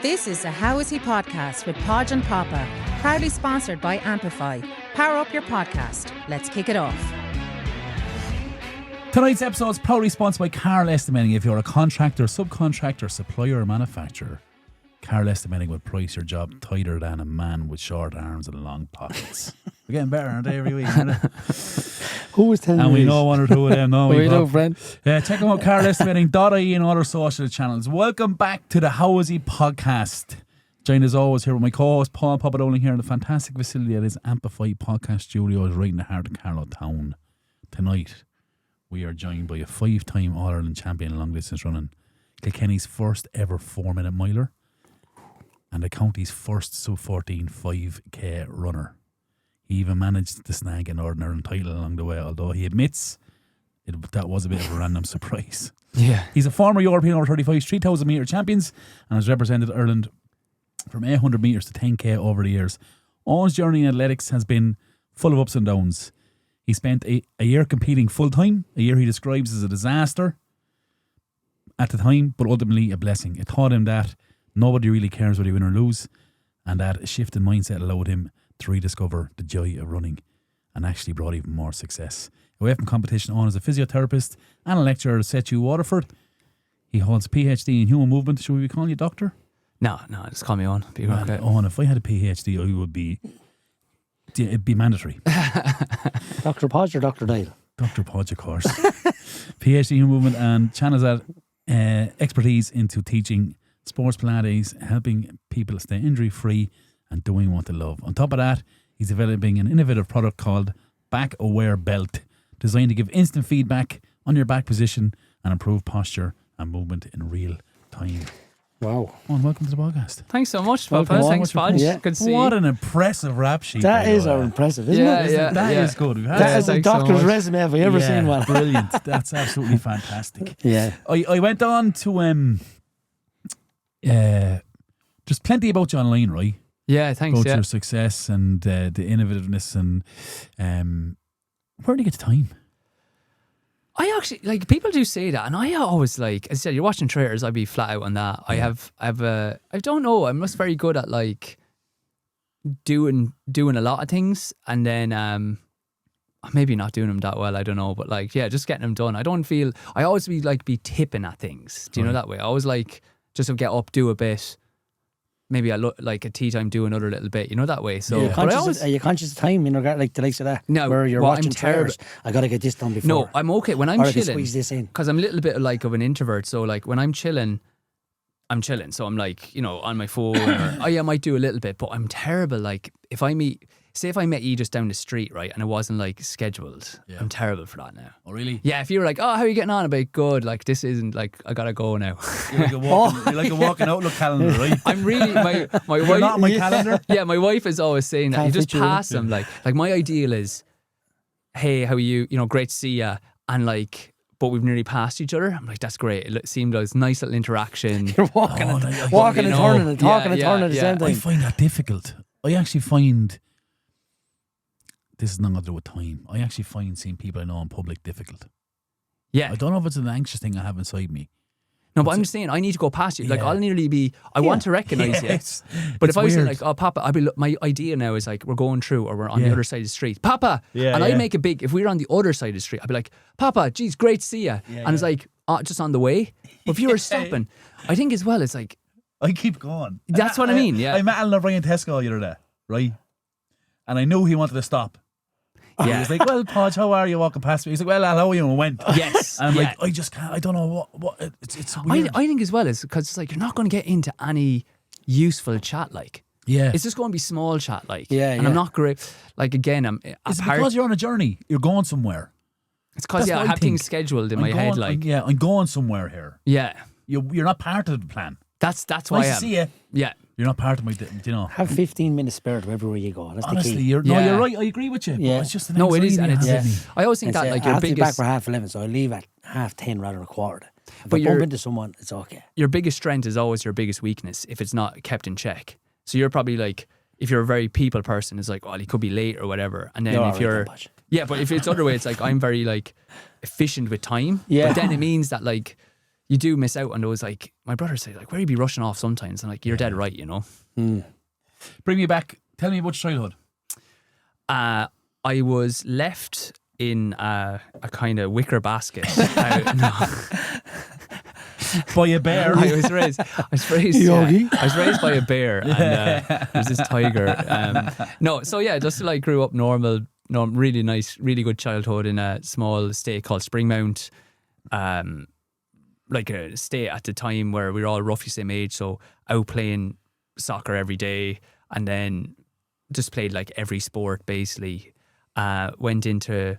This is a How Is He podcast with Podge and Popa, proudly sponsored by Ampifi. Power up your podcast. Let's kick it off. Tonight's episode is proudly sponsored by Carl Estimating. If you're a contractor, subcontractor, supplier or manufacturer, Carl Estimating will price your job tighter than a man with short arms and long pockets. We're getting better, aren't they, every week? Who was telling you? And we know one or two of them. No, we know, friend. Check them out, carlestimating.ie and other social channels. Welcome back to the How Is He podcast. Joined as always here with my co-host Paul Popa here in the fantastic facility that is Ampifi Podcast Studios right in the heart of Carlow Town. Tonight, we are joined by a 5-time All-Ireland champion in long distance running, Kilkenny's first ever 4-minute miler, and the county's first sub-14 5k runner. He even managed to snag an Northern Ireland title along the way, although he admits that was a bit of a random surprise. Yeah. He's a former European over 35 3,000 metre champions and has represented Ireland from 800 metres to 10k over the years. Owen's journey in athletics has been full of ups and downs. He spent a year competing full-time, a year he describes as a disaster at the time, but ultimately a blessing. It taught him that nobody really cares whether you win or lose, and that a shift in mindset allowed him to rediscover the joy of running and actually brought even more success. Away from competition, Owen is a physiotherapist and a lecturer at SETU Waterford. He holds a PhD in human movement. Should we be calling you doctor? No, just call me on. Be okay. Owen, if I had a PhD, I would be... It'd be mandatory. Dr. Podge or Dr. Dale? Dr. Podge, of course. PhD in human movement and channels that expertise into teaching sports Pilates, helping people stay injury-free and doing what they love. On top of that, he's developing an innovative product called Back Aware Belt, designed to give instant feedback on your back position and improve posture and movement in real time. Wow. Owen, welcome to the podcast. Thanks so much, Papa. Thanks, Podge. Yeah. Good to see What you. an impressive rap sheet. That is impressive, isn't it? That is good. We've had That is a Thanks so doctor's much. resume. Have you ever seen one? Brilliant. That's absolutely fantastic. Yeah. I went on to there's plenty about you online, right? Yeah, thanks. About Yeah. your success and the innovativeness and where do you get the time? I actually, like, people do say that, and I always, like, as I said, you're watching trailers, I'd be flat out on that. Yeah. I don't know, I'm just very good at, like, doing a lot of things, and then, maybe not doing them that well, I don't know, but, like, yeah, just getting them done. I always be tipping at things. Do you know that way? I always, like, just to get up, do a bit. Maybe I look like at tea time, do another little bit, you know, that way. So, Are you conscious of time in regard, like the likes of that? No, where you're well, watching I'm terrible. trailers. I got to get this done before. No, I'm okay when I'm or I can chilling. squeeze this in. Because I'm a little bit like of an introvert. So, like, when I'm chilling. So I'm like, you know, on my phone. Or, I might do a little bit, but I'm terrible. Like, if I met you just down the street, right, and it wasn't like scheduled, I'm terrible for that now. Oh, really? Yeah, if you were like, oh, how are you getting on? I'd be like, good. Like, this isn't like, I gotta go now. You're like a walking Outlook calendar, right? I'm really my You're wife. not on my calendar? Yeah, my wife is always saying that. Can't You just fit you in. pass them. Like my ideal is, hey, how are you? You know, great to see ya. And like, but we've nearly passed each other. I'm like, that's great. It seemed like a nice little interaction. You're walking and you turning and talking and yeah, turning at the yeah. same I time. find that difficult. I actually find this is not going to do with time. I actually find seeing people I know in public difficult. Yeah. I don't know if it's an anxious thing I have inside me. No, but I'm just saying, I need to go past you. Like, Yeah. I'll nearly be, I want to recognise Yes. you. But It's if I was weird. like, oh, Papa, I'd be, my idea now is like, we're going through or we're on the Yeah. other side of the street. Papa! Yeah, and yeah. I'd make a big, if we were on the other side of the street, I'd be like, Papa, geez, great to see you. And it's like, just on the way. But if you were stopping, I think as well, it's like, I keep going. That's what I mean, yeah. I met Alan O'Brien Tesco the other day, right? And I knew he wanted to stop. He yeah. was like, well, Podge, how are you walking past me? He's like, well, Al, how are you? And went. Yes. And I'm yeah. like, I just can't, I don't know what it's weird. I think as well is because it's like you're not going to get into any useful chat. Like, Yeah. it's just going to be small chat. Like, Yeah, and yeah. I'm not great. Like again, I'm. Is it because you're on a journey? You're going somewhere. It's because That's I what I have things think. scheduled in I'm my head. going- Like, I'm going somewhere here. yeah, You're not part of the plan. that's why Nice I to am. see you. Yeah, You're not part of my, you know. Have 15 minutes spare to everywhere you go. That's Honestly, the key. you're Yeah. right. I agree with you. Yeah. But it's just an no, it is, and anxiety it's. I have. I always think It's, that like I your have to be back biggest, for 11:30, so I leave at 10:30 rather than a quarter. If But I bump you're- into someone, it's okay. your biggest strength is always your biggest weakness if it's not kept in check. So you're probably like, if you're a very people person, it's like, well, he could be late or whatever. And then You're if alright you're, then, Podge. yeah, but if it's other way, it's like I'm very like efficient with time. Yeah. But then it means that like you do miss out on those. Like my brother said, like where you be rushing off sometimes, and like you're dead right, you know. Bring me back. Tell me about your childhood. I was left in a kind of wicker basket. By a bear. I was raised Yogi. I was raised by a bear, and there was this tiger. Just like grew up normal, really nice, really good childhood in a small estate called Springmount. Like a estate at the time where we were all roughly same age, so out playing soccer every day, and then just played like every sport basically. Went into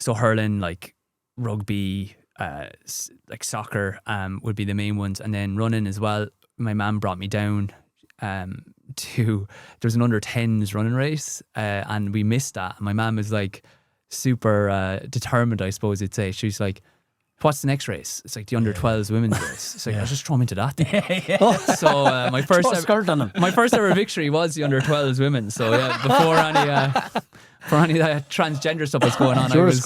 hurling, like rugby, like soccer would be the main ones, and then running as well. My mum brought me down to there was an under 10s running race, and we missed that. And my mum was like super determined, I suppose you'd say. She's like, what's the next race? It's like the under 12s women's race. It's like, I'll just throw them into that then. So my first ever victory was the under 12s women. So yeah, before any transgender stuff was going on, I was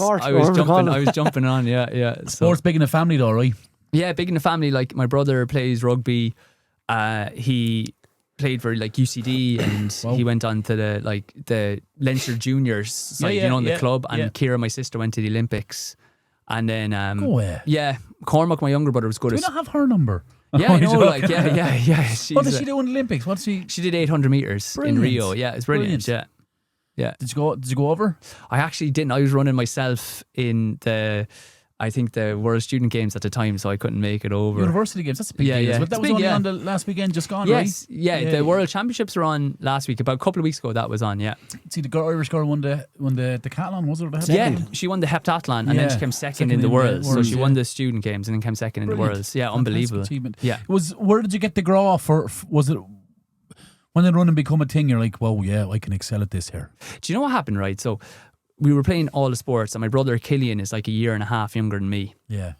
jumping on. Yeah. Sports big in the family though, right? Yeah, big in the family. Like my brother plays rugby. He played for like UCD, and he went on to the Leinster Juniors side, the club. And Ciara, my sister, went to the Olympics. And then, Cormac, my younger brother, was good. Do we not have her number? Yeah, I know, yeah. What did she do in the Olympics? She did 800 meters in Rio. Yeah, it's brilliant. Yeah. Did you go over? I actually didn't. I was running myself in the World Student Games at the time, so I couldn't make it over. University Games, that's a big deal. Yeah. But that was only on the last weekend, just gone, yes, right? Yeah, the World Championships were on last week. About a couple of weeks ago, that was on, yeah. See, the Irish girl won the decathlon, was it? Yeah, she won the heptathlon, and then she came second in the Worlds. So she won the Student Games and then came second in the Worlds. Yeah, unbelievable. Achievement. Yeah. Where did you get the grow off? Or was it when did running become a thing? You're like, whoa, yeah, I can excel at this here. Do you know what happened, right? So we were playing all the sports, and my brother Killian is like a year and a half younger than me. Yeah.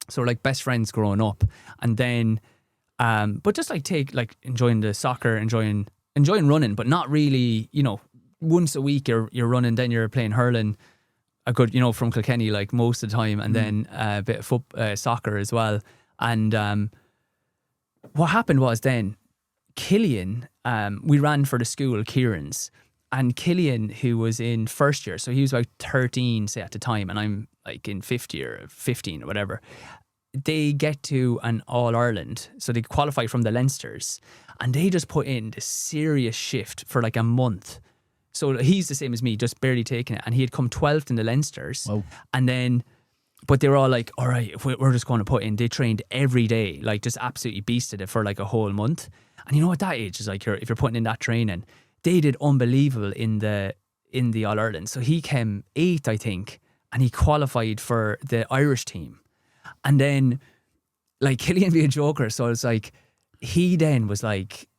So we're like best friends growing up. And then, but just enjoying the soccer, enjoying running, but not really, once a week you're running, then you're playing hurling a good, from Kilkenny, like most of the time, and then a bit of soccer as well. And what happened was then Killian, we ran for the school, Kieran's, and Killian, who was in first year, so he was about 13, say, at the time, and I'm like in fifth year, 15 or whatever, they get to an All-Ireland. So they qualify from the Leinsters, and they just put in this serious shift for like a month. So he's the same as me, just barely taking it, and he had come 12th in the Leinsters. Wow. And then, but they were all like, all right, we're just going to put in. They trained every day, like just absolutely beasted it for like a whole month. And at that age, is like if you're putting in that training, they did unbelievable in the All-Ireland. So he came 8th, I think, and he qualified for the Irish team. And then, like, Killian be a joker, so it's like, he then was like,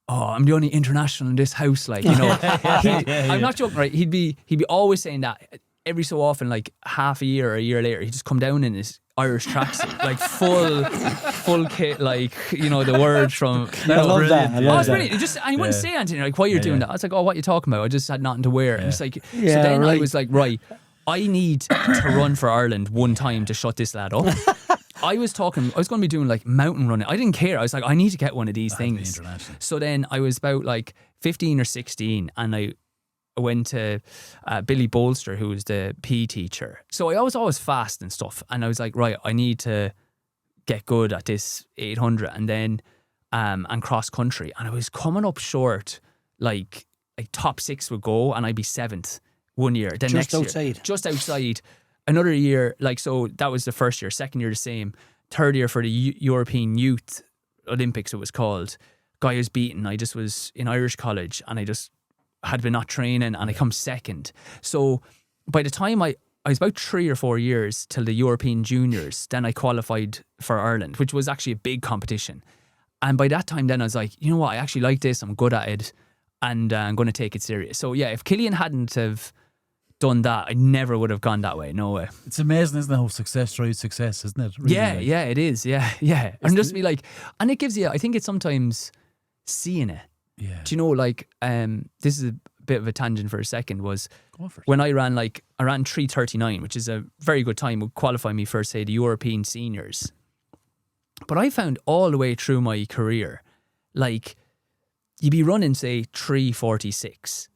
oh, I'm the only international in this house, like, I'm not joking, right? He'd be always saying that every so often, like half a year or a year later, he'd just come down in his Irish tracksuit, like full kit, like, the words from. I love that. It's brilliant. And he wouldn't say anything, like, why you're doing that. I was like, oh, what are you talking about? I just had nothing to wear. And it's like, so then I was like, right, I need to run for Ireland one time to shut this lad up. I was going to be doing like mountain running. I didn't care. I was like, I need to get one of these things. So then I was about like 15 or 16, and I went to Billy Bolster, who was the PE teacher. So I was always fast and stuff. And I was like, right, I need to get good at this 800 and then and cross country. And I was coming up short, like top 6 would go, and I'd be 7th one year. Then just outside. Just outside. Another year, like, so that was the first year. Second year, the same. Third year for the European Youth Olympics, it was called. Guy was beaten. I just was in Irish college, and I just had been not training, and I come second. So by the time I was about 3 or 4 years till the European Juniors, then I qualified for Ireland, which was actually a big competition. And by that time then I was like, you know what, I actually like this, I'm good at it, and I'm going to take it serious. So yeah, if Killian hadn't have done that, I never would have gone that way. No way. It's amazing, isn't it, how success drives success, isn't it? Really, yeah, it is. Yeah. And just be like, and it gives you, I think it's sometimes seeing it. Yeah. Do you know, like, this is a bit of a tangent for a second, was when I ran 3:39, which is a very good time, would qualify me for, say, the European seniors. But I found all the way through my career, like, you'd be running, say, 3:46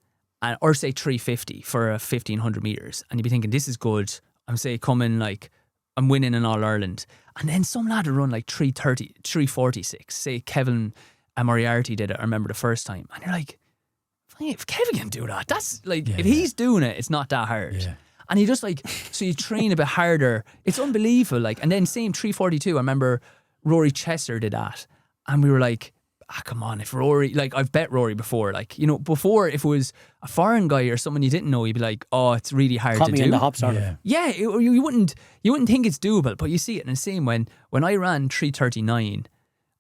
or say 3:50 for a 1,500 metres, and you'd be thinking, this is good. I'm, say, coming, like, I'm winning an All-Ireland. And then some lad would run like 3:30, 3:46. Say Kevin Moriarty did it, I remember the first time. And you're like, if Kevin can do that, that's like, if he's doing it, it's not that hard. Yeah. And you just like, so you train a bit harder. It's unbelievable. Like, and then same 3:42, I remember Rory Chester did that. And we were like, come on, if Rory, like, I've bet Rory before, like, you know, before, if it was a foreign guy or someone you didn't know, you'd be like, oh, it's really hard to do. Caught me in the hop, sort of. Yeah, you wouldn't think it's doable, but you see it. And the same when I ran 3:39,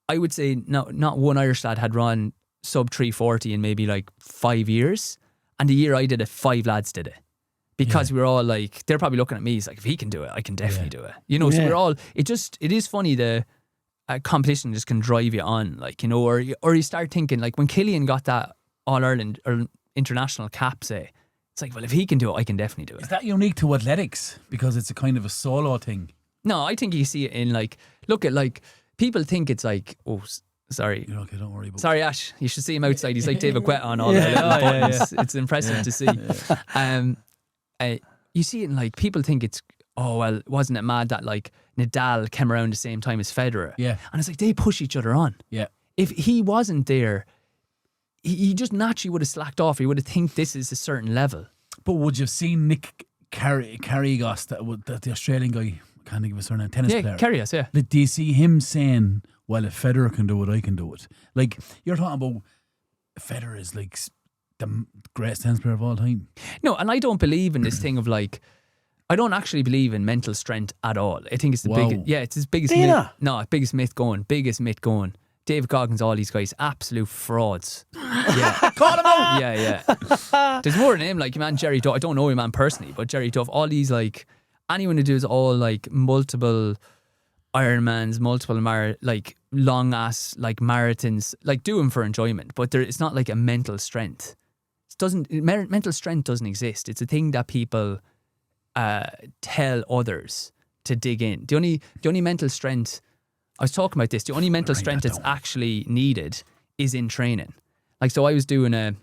I would say not one Irish lad had run sub 3:40 in maybe like 5 years. And the year I did it, 5 lads did it. Because we were all like, they're probably looking at me, it's like, if he can do it, I can definitely do it. You know, so we're all, it is funny, the competition just can drive you on, like, you know, or you start thinking, like, when Killian got that All-Ireland or international cap, say, it's like, well, if he can do it, I can definitely do it. Is that unique to athletics? Because it's a kind of a solo thing. No, I think you see it in, like, look at, like, people think it's like, oh, sorry. You're okay, don't worry about it. Sorry, Ash, you should see him outside. He's like David Guetta on all the little buttons. It's impressive to see. You see it in, like, people think it's, oh, well, wasn't it mad that, like, Nadal came around the same time as Federer? Yeah. And it's like, they push each other on. Yeah. If he wasn't there, he just naturally would have slacked off. He would have think this is a certain level. But would you have seen Nick Kyrgios, the Australian guy, I can't think of his surname, tennis player? Kyrgios, yeah. Do you see him saying, well, if Federer can do it, I can do it? Like, you're talking about Federer is like the greatest tennis player of all time. No, and I don't believe in this thing of, like, I don't actually believe in mental strength at all. I think it's the biggest. Yeah, it's his biggest myth. No, biggest myth going. David Goggins, all these guys, absolute frauds. Yeah, call them out. Yeah. There's more than him. Like, your man Jerry Duff. I don't know your man personally, but Jerry Duff. All these, like, anyone who does all, like, multiple Ironmans, multiple like long ass, like, marathons, like, do them for enjoyment. But it's not like a mental strength. Mental strength doesn't exist. It's a thing that people tell others to dig in. The only mental strength, I was talking about this, the only mental strength that's actually needed is in training. Like, so I was doing a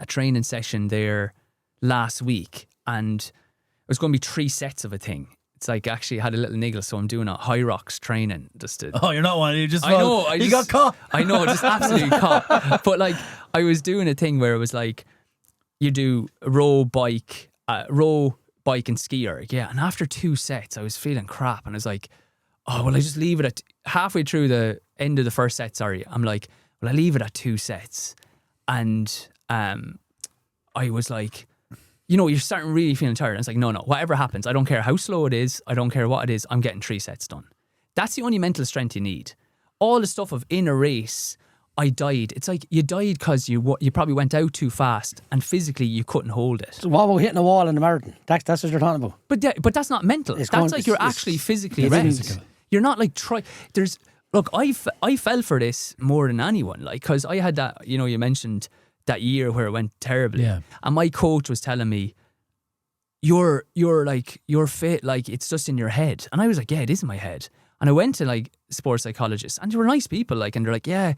training session there last week, and it was going to be 3 sets of a thing. It's like, actually had a little niggle, so I'm doing a high rocks training just to... Oh, you're not one. You just... You got caught. I know, just absolutely caught. But, like, I was doing a thing where it was like, you do row, bike, and skier. Yeah, and after 2 sets, I was feeling crap, and I was like, oh, well, I just leave it at... Halfway through the end of the first set, I'm like, well, I leave it at 2 sets. And I was like, you know, you're starting really feeling tired. And it's like, no, whatever happens, I don't care how slow it is, I don't care what it is, I'm getting 3 sets done. That's the only mental strength you need. All the stuff of in a race, I died. It's like, you died because you probably went out too fast and physically you couldn't hold it. So what about hitting a wall in the marathon? That's what you're talking about. But that's not mental. You're actually physically wrecked. You're not like look, I fell for this more than anyone, like, because I had that, you know, you mentioned that year where it went terribly. Yeah. And my coach was telling me, you're fit, like, it's just in your head. And I was like, yeah, it is in my head. And I went to, like, sports psychologists, and they were nice people, like, and they're like, yeah,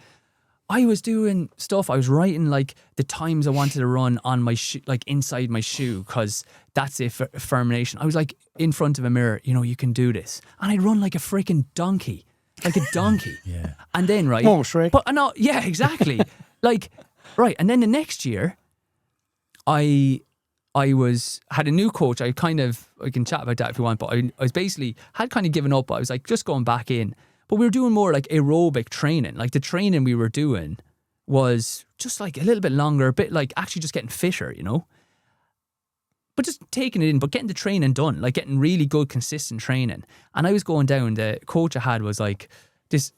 I was doing stuff. I was writing, like, the times I wanted to run on my shoe, like, inside my shoe, because that's affirmation. I was like, in front of a mirror, you know, you can do this. And I'd run like a freaking donkey. Like a donkey. Yeah. And then, right. Oh, Shrek. But, no, yeah, exactly. Like, right. And then the next year, I had a new coach. I can chat about that if you want, but I was basically, had kind of given up. I was like, just going back in. But we were doing more like aerobic training. Like, the training we were doing was just like a little bit longer, a bit like actually just getting fitter, you know? But just taking it in, but getting the training done, like getting really good, consistent training. And I was going down, the coach I had was like, he's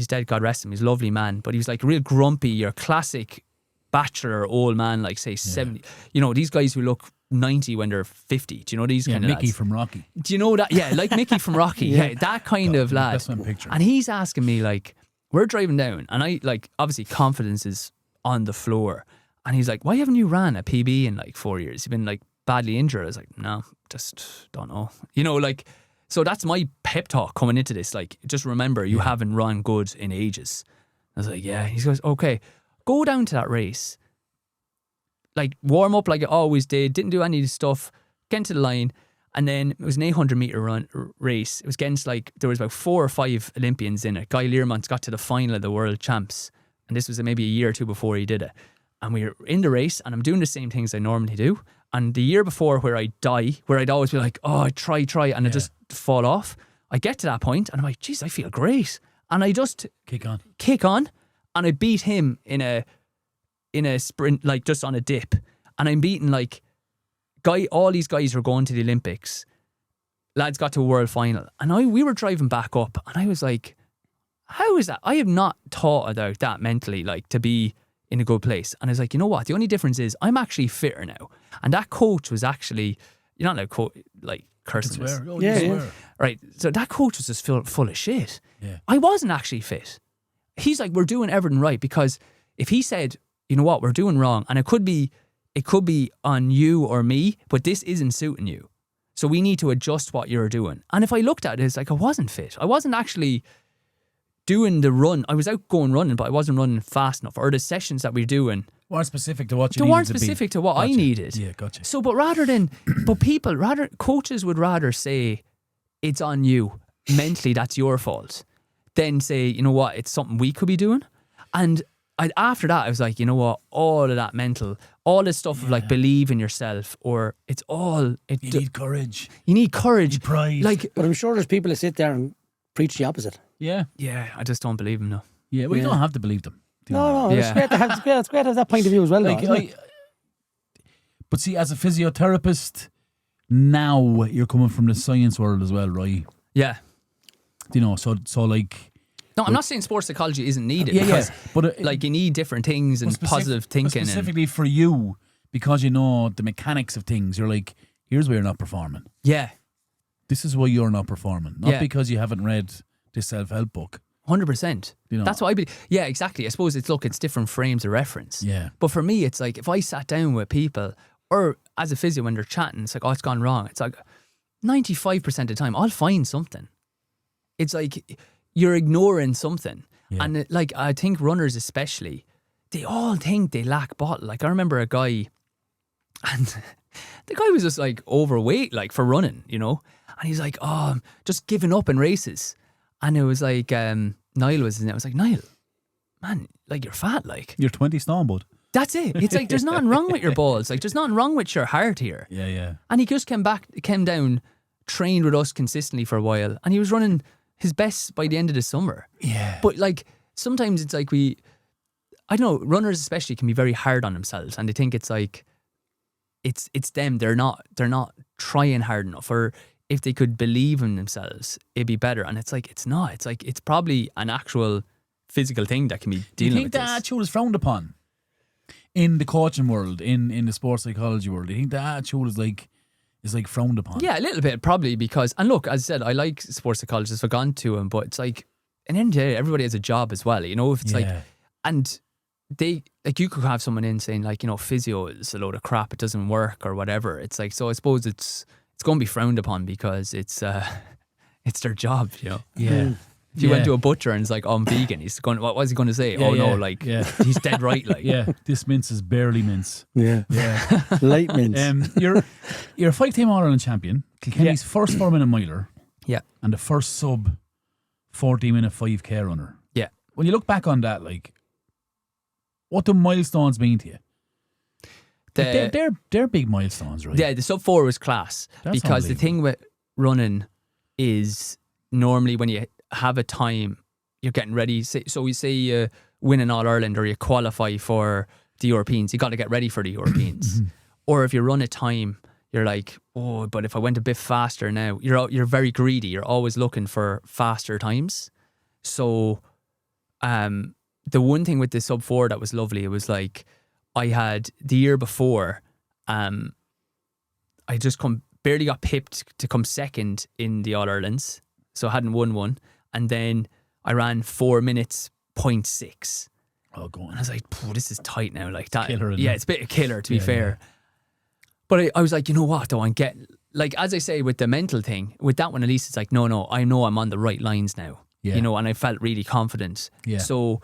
dead, God rest him, he's a lovely man, but he was like real grumpy, your classic bachelor old man, like, say 70. You know, these guys who look 90 when they're 50. Do you know these kind of Mickey lads? From Rocky. Do you know that? Yeah, like Mickey from Rocky. Yeah, that kind of lad. That's one picture. And he's asking me, like, we're driving down, and I, like, obviously confidence is on the floor. And he's like, why haven't you ran a PB in like 4 years? You've been like badly injured. I was like, no, just don't know. You know, like, So that's my pep talk coming into this. Like, just remember, you haven't run good in ages. I was like, yeah. He goes, okay, go down to that race. Like, warm up like I always did. Didn't do any of this stuff. Get into the line. And then it was an 800 metre race. It was against, like, there was about 4 or 5 Olympians in it. Guy Learmont's got to the final of the World Champs. And this was maybe a year or two before he did it. And we were in the race, and I'm doing the same things I normally do. And the year before, where I'd always be like, oh, I try, and I just fall off. I get to that point, and I'm like, geez, I feel great. And I just kick on, and I beat him in a sprint, like just on a dip. And I'm beating like all these guys were going to the Olympics. Lads got to a world final, and we were driving back up, and I was like, how is that? I have not thought about that mentally, like to be in a good place. And I was like, you know what? The only difference is I'm actually fitter now. And that coach was actually, you're not like cursing this. Yeah. Right. So that coach was just full of shit. Yeah. I wasn't actually fit. He's like, we're doing everything right, because if he said, you know what, we're doing wrong, and it could be on you or me, but this isn't suiting you. So we need to adjust what you're doing. And if I looked at it, it's like I wasn't fit. I wasn't actually doing the run. I was out going running, but I wasn't running fast enough. Or the sessions that we're doing weren't specific to what you they needed weren't to be. specific to what I Gotcha. needed. Yeah, gotcha. So, but coaches would rather say it's on you. Mentally, that's your fault. Than say, you know what, it's something we could be doing. And after that, I was like, you know what, all of that mental, all this stuff of like believe in yourself, or it's all... You need courage. You need courage. You need pride. Like, But I'm sure there's people that sit there and preach the opposite. Yeah. yeah, I just don't believe him, no. Yeah, well, you don't have to believe them. No, Yeah. it's great to have, it's great to have that point of view as well. Like, though, isn't it? but see, as a physiotherapist, now you're coming from the science world as well, right? Yeah. You know, so like... No, I'm not saying sports psychology isn't needed. Yeah, because, but like, you need different things and positive thinking. Specifically for you, because you know the mechanics of things, you're like, here's where you're not performing. Yeah. This is why you're not performing. Not Yeah. because you haven't read this self-help book. 100%. You know. That's what I believe. Yeah, exactly. I suppose it's different frames of reference. Yeah. But for me, it's like if I sat down with people, or as a physio when they're chatting, it's like, oh, it's gone wrong. It's like 95% of the time, I'll find something. It's like you're ignoring something. Yeah. And like, I think runners especially, they all think they lack bottle. Like, I remember a guy, and the guy was just like overweight, like for running, you know? And he's like, oh, I'm just giving up in races. And it was like, Niall was in it. I was like, Niall, man, like you're fat, like. You're 20 stone, bud. That's it. It's like, there's nothing wrong with your balls. Like, there's nothing wrong with your heart here. Yeah, yeah. And he just came down, trained with us consistently for a while, and he was running his best by the end of the summer. Yeah. But like, sometimes it's like I don't know, runners especially can be very hard on themselves, and they think it's like, it's them. They're not trying hard enough, or if they could believe in themselves, it'd be better. And it's like, it's not. It's like, it's probably an actual physical thing that can be dealing with Do you think this. that attitude is frowned upon in the coaching world, in the sports psychology world? Do you think that attitude is like frowned upon? Yeah, a little bit, probably, because, and look, as I said, I like sports psychologists. I've gone to them, but it's like, in the end of the day, everybody has a job as well, you know? If it's like, and they, like, you could have someone in saying, like, you know, physio is a load of crap, it doesn't work or whatever. It's like, so I suppose it's going to be frowned upon because it's their job, you know? Yeah. If you went to a butcher and it's like, oh, I'm vegan, he's going, what was he going to say? Yeah, no, like, he's dead right, like. Yeah, this mince is barely mince. Yeah. Yeah. Light mints. You're a 5-time All-Ireland champion, Kilkenny's first 4-minute miler, Yeah. and the first sub 40-minute 5K runner. Yeah. When you look back on that, like, what do milestones mean to you? They're big milestones, right? Yeah, the sub 4 was class. That's because the thing with running is normally when you have a time, you're getting ready. So we say you win an All-Ireland or you qualify for the Europeans, you got to get ready for the Europeans. Or if you run a time, you're like, oh, but if I went a bit faster now, you're very greedy. You're always looking for faster times. So the one thing with the sub 4 that was lovely, it was like, I had the year before, I just barely got pipped to come second in the All-Irelands. So I hadn't won one. And then I ran 4 minutes 0.6. Oh, go on. And I was like, this is tight now. Like that. Killer, isn't Yeah, it? it's a bit of killer, to be fair. But I was like, you know what, though? like, as I say, with the mental thing, with that one, at least it's like, no, I know I'm on the right lines now. Yeah. You know, and I felt really confident. Yeah. So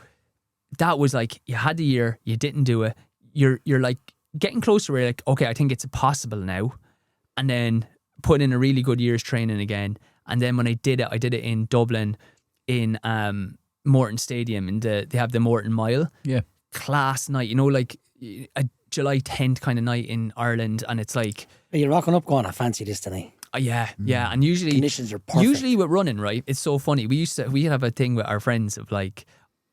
that was like, you had the year, you didn't do it. You're like getting closer where you're like, okay, I think it's possible now. And then put in a really good year's training again. And then when I did it in Dublin in Morton Stadium, and they have the Morton Mile. Yeah. Class night, you know, like a July 10th kind of night in Ireland, and it's like, Are you rocking up going, I fancy this tonight? yeah, and usually Conditions are perfect. Usually with running, right, it's so funny. We'd have a thing with our friends of like,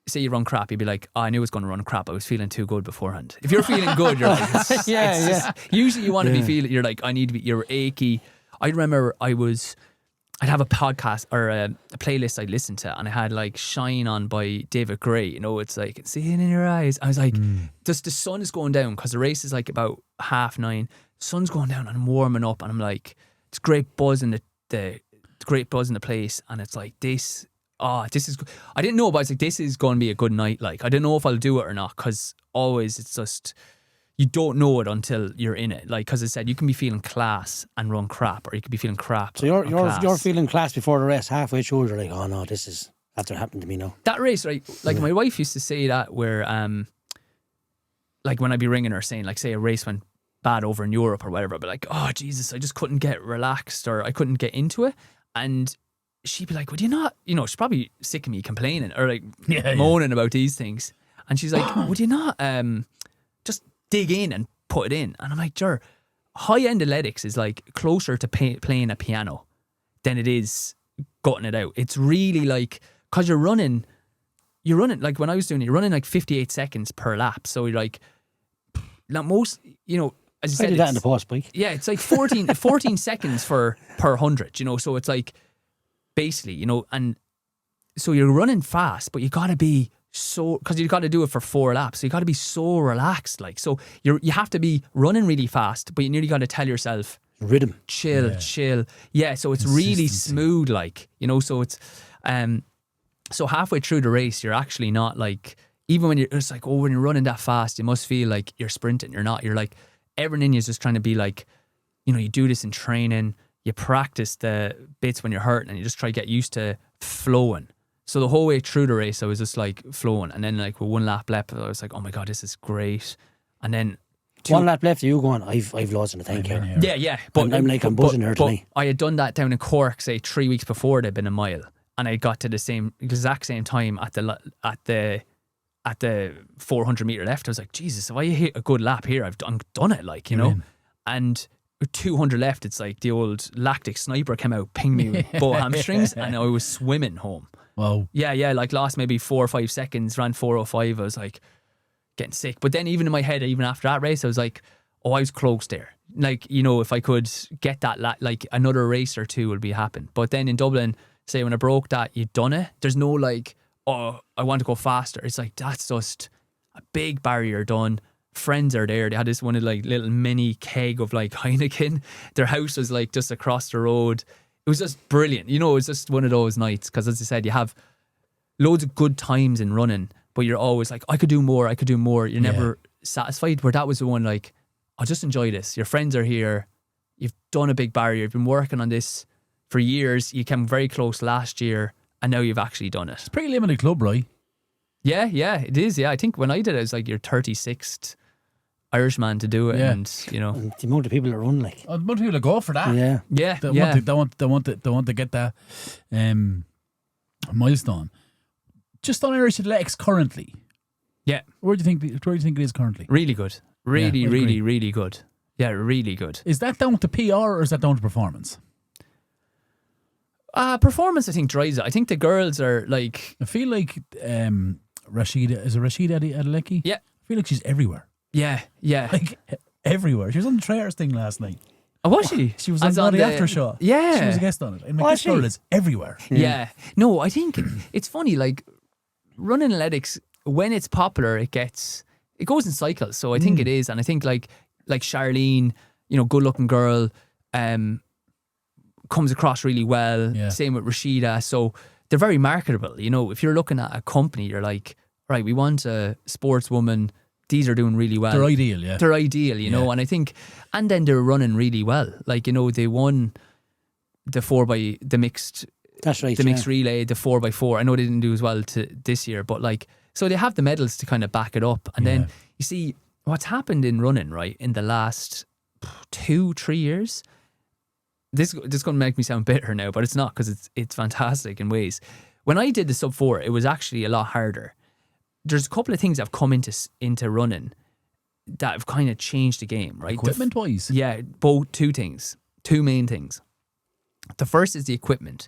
say you run crap, you'd be like, oh, I knew I was going to run crap. I was feeling too good beforehand. If you're feeling good, you're like, usually you want to be feeling, you're like, I need to be, you're achy. I remember I'd have a podcast or a playlist I'd listen to, and I had like Shine on by David Gray. You know, it's like, seeing in your eyes. I was like, just the sun is going down, because the race is like about 9:30. Sun's going down and I'm warming up, and I'm like, it's great buzz in the great buzz in the place, and it's like this is, I didn't know, but I was like, this is going to be a good night. Like, I don't know if I'll do it or not, because always it's just, you don't know it until you're in it. Like, because I said, you can be feeling class and run crap, or you could be feeling crap. So you're feeling class before the race, halfway through you're like, oh no, that's what happened to me now. That race, right? Like, my wife used to say that, where like when I'd be ringing her saying, like, say a race went bad over in Europe or whatever, I'd be like, oh Jesus, I just couldn't get relaxed, or I couldn't get into it. And she'd be like, would you not, you know, she's probably sick of me complaining or like moaning about these things. And she's like, would you not just dig in and put it in? And I'm like, sure, high-end athletics is like closer to playing a piano than it is gutting it out. It's really like, because you're running, like when I was doing it, you're running like 58 seconds per lap. So you're like most, you know, as you said, I do that in the post bike. Yeah, it's like 14 seconds per 100, you know, so it's like, basically, you know, and so you're running fast, but you got to be so, because you got to do it for 4 laps, so you got to be so relaxed, like, so you have to be running really fast, but you nearly got to tell yourself, rhythm, chill, yeah, so it's really smooth, like, you know, so it's so halfway through the race, you're actually not like, even when it's like, oh, when you're running that fast, you must feel like you're sprinting. You're not. You're like, everything in you is just trying to be like, you know, you do this in training, you practice the bits when you're hurting, and you just try to get used to flowing. So the whole way through the race, I was just like flowing. And then like with 1 lap left, I was like, oh my God, this is great. And then 1 lap left, you going, I've loads in the tank here. Yeah. But I'm like, I'm buzzing here tonight. I had done that down in Cork, say 3 weeks before there'd been a mile. And I got to the exact same time at the 400 meter left. I was like, Jesus, if I hit a good lap here, I've done it, like, you know. And with 200 left, it's like the old lactic sniper came out, pinged me with both hamstrings, and I was swimming home. Wow. Yeah, like lost maybe 4 or 5 seconds, ran 4:05. I was like getting sick. But then even in my head, even after that race, I was like, oh, I was close there. Like, you know, if I could get that, like another race or two will be happen. But then in Dublin, say when I broke that, you'd done it. There's no like, oh, I want to go faster. It's like, that's just a big barrier done. Friends are there. They had this one of like little mini keg of like Heineken. Their house was like just across the road. It was just brilliant. You know, it was just one of those nights, because as I said, you have loads of good times in running, but you're always like, I could do more. You're never satisfied. Where that was the one like, I'll just enjoy this. Your friends are here. You've done a big barrier. You've been working on this for years. You came very close last year, and now you've actually done it. It's a pretty limited club, right? Yeah, it is. Yeah, I think when I did it, it was like your 36th Irishman to do it, and you know, and the amount of people that run, like, the amount of people that go for that. Yeah. They want to get that milestone. Just on Irish athletics currently. Yeah. Where do you think it is currently? Really good. Really good. Yeah, really good. Is that down to PR or is that down to performance? Performance, I think, drives it. I think the girls are like, I feel like Rashida Adeleki? Yeah. I feel like she's everywhere. Yeah. Like everywhere. She was on the Trayers thing last night. Oh, was she? She was on the after show. Yeah. She was a guest on it. And this girl is everywhere. Yeah. No, I think it's funny, like running athletics, when it's popular, it goes in cycles. So I think it is. And I think like Charlene, you know, good looking girl, comes across really well. Yeah. Same with Rashida. So they're very marketable. You know, if you're looking at a company, you're like, right, we want a sportswoman these are doing really well. They're ideal, yeah. They're ideal, you know, and I think, and then they're running really well. Like, you know, they won the mixed. That's right. The mixed relay, the 4x4. I know they didn't do as well this year, but like, so they have the medals to kind of back it up. And then you see what's happened in running, right, in the last 2-3 years. This is going to make me sound bitter now, but it's not, because it's fantastic in ways. When I did the sub 4, it was actually a lot harder. There's a couple of things that have come into running that have kind of changed the game, right? Equipment wise? Yeah, two main things. The first is the equipment.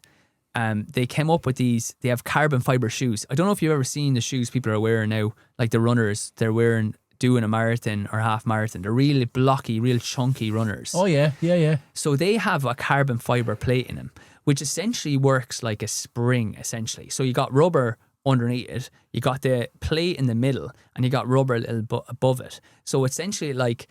They came up with these, they have carbon fiber shoes. I don't know if you've ever seen the shoes people are wearing now, like the runners, they're wearing doing a marathon or half marathon. They're really blocky, real chunky runners. Oh, yeah. So they have a carbon fiber plate in them, which essentially works like a spring, essentially. So you got rubber underneath it, you got the plate in the middle, and you got rubber a little above it. So essentially it like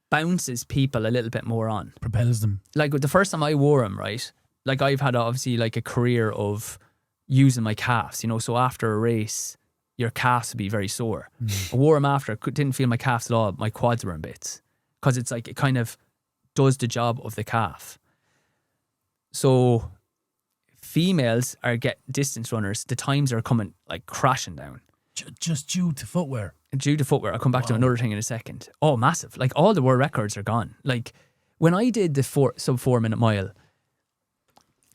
bounces people a little bit more on. Propels them. Like the first time I wore them, right? Like I've had obviously like a career of using my calves, you know, so after a race, your calves would be very sore. I wore them after, didn't feel my calves at all. My quads were in bits because it's like it kind of does the job of the calf. So females distance runners, the times are coming like crashing down. Just due to footwear. Due to footwear. I'll come back to another thing in a second. Oh, massive. Like all the world records are gone. Like when I did the sub 4 minute mile,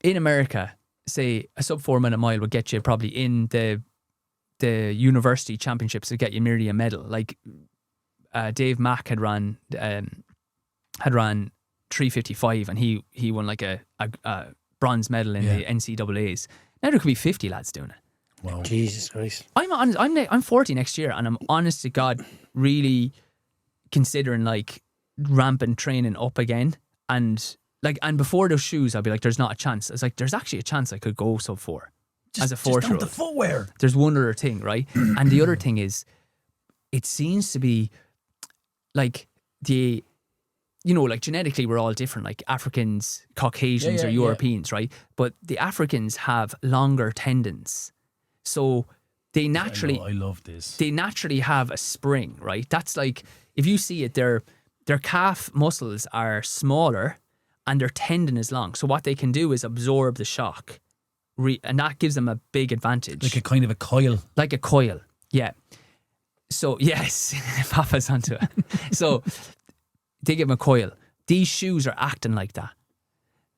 in America, say a sub 4 minute mile would get you probably in the university championships to get you nearly a medal. Like Dave Mack had ran 3:55 and he won like a bronze medal in the NCAAs. Now there could be 50 lads doing it. Wow. Jesus Christ. I'm honest, I'm 40 next year, and I'm honest to God really considering like ramping training up again. And before those shoes, I'd be like, there's not a chance. It's like, there's actually a chance I could go sub 4 as a 4-year-old. The footwear. There's one other thing, right? And the other thing is, it seems to be like like genetically we're all different, like Africans, Caucasians, or Europeans, right? But the Africans have longer tendons. So they naturally... I love this. They naturally have a spring, right? That's like, if you see it, their calf muscles are smaller and their tendon is long. So what they can do is absorb the shock. And that gives them a big advantage. Like a kind of a coil. Like a coil, yeah. So, yes, Papa's onto it. So, they give them a coil. These shoes are acting like that.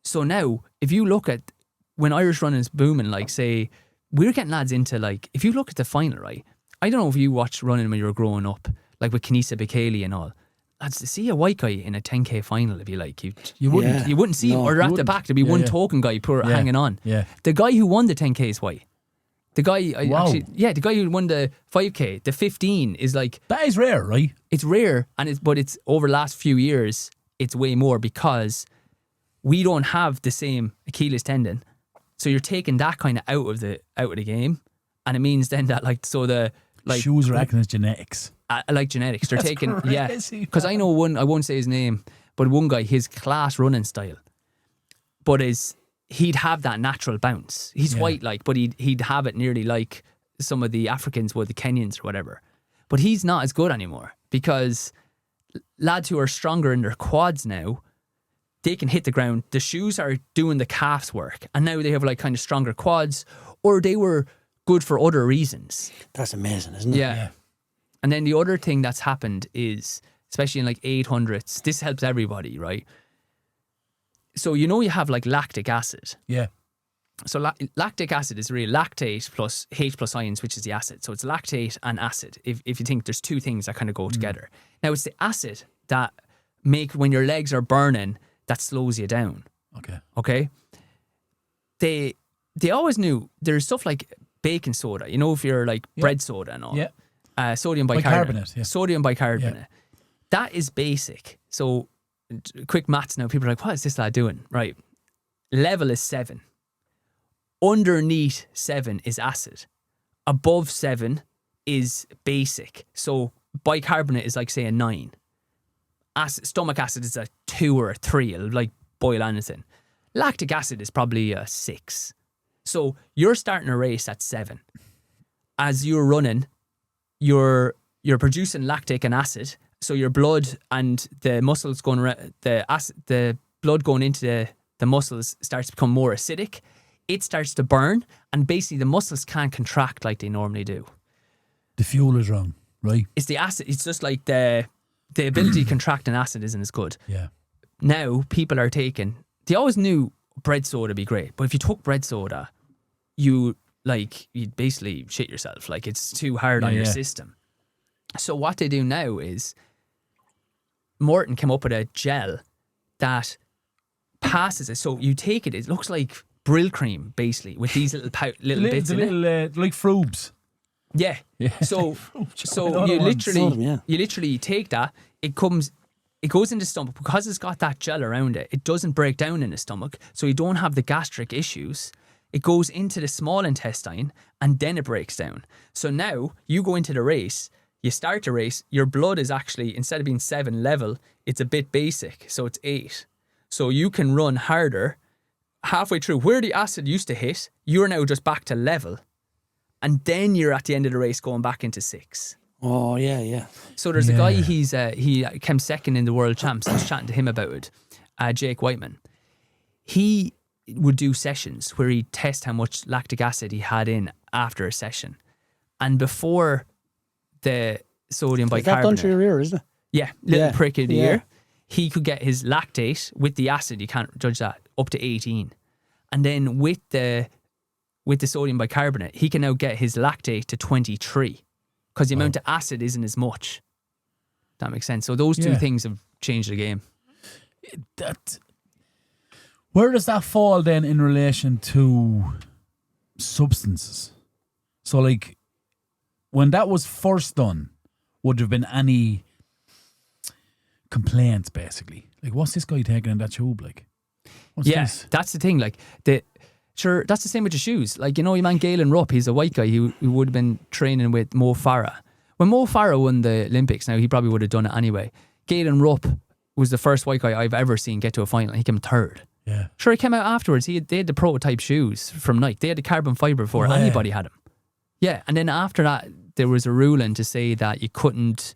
So now, if you look at when Irish running is booming, like say, we're getting lads into like, if you look at the final, right? I don't know if you watched running when you were growing up, like with Kenisa Bekele and all. Lads, to see a white guy in a 10k final, it'd be like you wouldn't see him, or at the back there'd be one token guy hanging on. Yeah. The guy who won the 10k is white. The guy the guy who won the 5k, the 15 is like, that is rare, right? It's rare, but it's over the last few years it's way more because we don't have the same Achilles tendon. So you're taking that kind of out of the game, and it means then that shoes are acting as genetics. Like genetics, they're taking crazy. Because I know one. I won't say his name, but one guy, his class running style, but he'd have that natural bounce. He's white, but he'd have it nearly like some of the Africans would, the Kenyans or whatever. But he's not as good anymore because lads who are stronger in their quads now, they can hit the ground. The shoes are doing the calves work, and now they have like kind of stronger quads, or they were good for other reasons. That's amazing, isn't it? Yeah. And then the other thing that's happened is, especially in like 800s, this helps everybody, right? So you have like lactic acid. Yeah. So lactic acid is really lactate plus H plus ions, which is the acid. So it's lactate and acid. If you think there's two things that kind of go together. Now it's the acid that when your legs are burning, that slows you down. Okay. They always knew there's stuff like baking soda. If you're like bread soda and all. Yeah. Sodium bicarbonate. Yeah. Sodium bicarbonate. Yeah. That is basic. So quick maths now. People are like, what is this lad doing? Right. Level is 7. Underneath 7 is acid. Above 7 is basic. So bicarbonate is like, say, a 9. Stomach acid is a 2 or a 3. It'll like boil anything. Lactic acid is probably a 6. So you're starting a race at 7. As you're running, your you're producing lactic and acid, so your blood and the muscles going around, the blood going into the muscles starts to become more acidic. It starts to burn, and basically the muscles can't contract like they normally do. The fuel is wrong, right? It's the acid. It's just like the ability to contract an acid isn't as good. Yeah. Now people are taking. They always knew bread soda would be great, but if you took bread soda, you'd basically shit yourself. Like, it's too hard on your system. So what they do now is Morton came up with a gel that passes it. So you take it. It looks like Brill cream, basically, with these little bits in it. Like Froobs. Yeah. So you literally take that. It goes in the stomach because it's got that gel around it. It doesn't break down in the stomach, so you don't have the gastric issues. It goes into the small intestine and then it breaks down. So now you go into the race. You start the race. Your blood is actually, instead of being 7 level, it's a bit basic, so it's 8. So you can run harder. Halfway through, where the acid used to hit, you're now just back to level. And then you're at the end of the race going back into 6. Oh, yeah. So there's a guy, he came second in the world champs. I was chatting to him about it, Jake Whiteman. He would do sessions where he'd test how much lactic acid he had in after a session. And before the sodium bicarbonate... Is that done through your ear, isn't it? Yeah, little prick of the ear. He could get his lactate with the acid, you can't judge that, up to 18. And then with the sodium bicarbonate, he can now get his lactate to 23 because the amount of acid isn't as much. That makes sense. So those two things have changed the game. Where does that fall then in relation to substances? So, like, when that was first done, would there have been any complaints, basically? Like, what's this guy taking in that tube, like? What's this? That's the thing. Like, sure, that's the same with the shoes. Like, you know, your man Galen Rupp, he's a white guy who would have been training with Mo Farah. When Mo Farah won the Olympics, now he probably would have done it anyway. Galen Rupp was the first white guy I've ever seen get to a final. He came third. Yeah. Sure, he came out afterwards. They had the prototype shoes from Nike. They had the carbon fibre before anybody had them. Yeah, and then after that, there was a ruling to say that you couldn't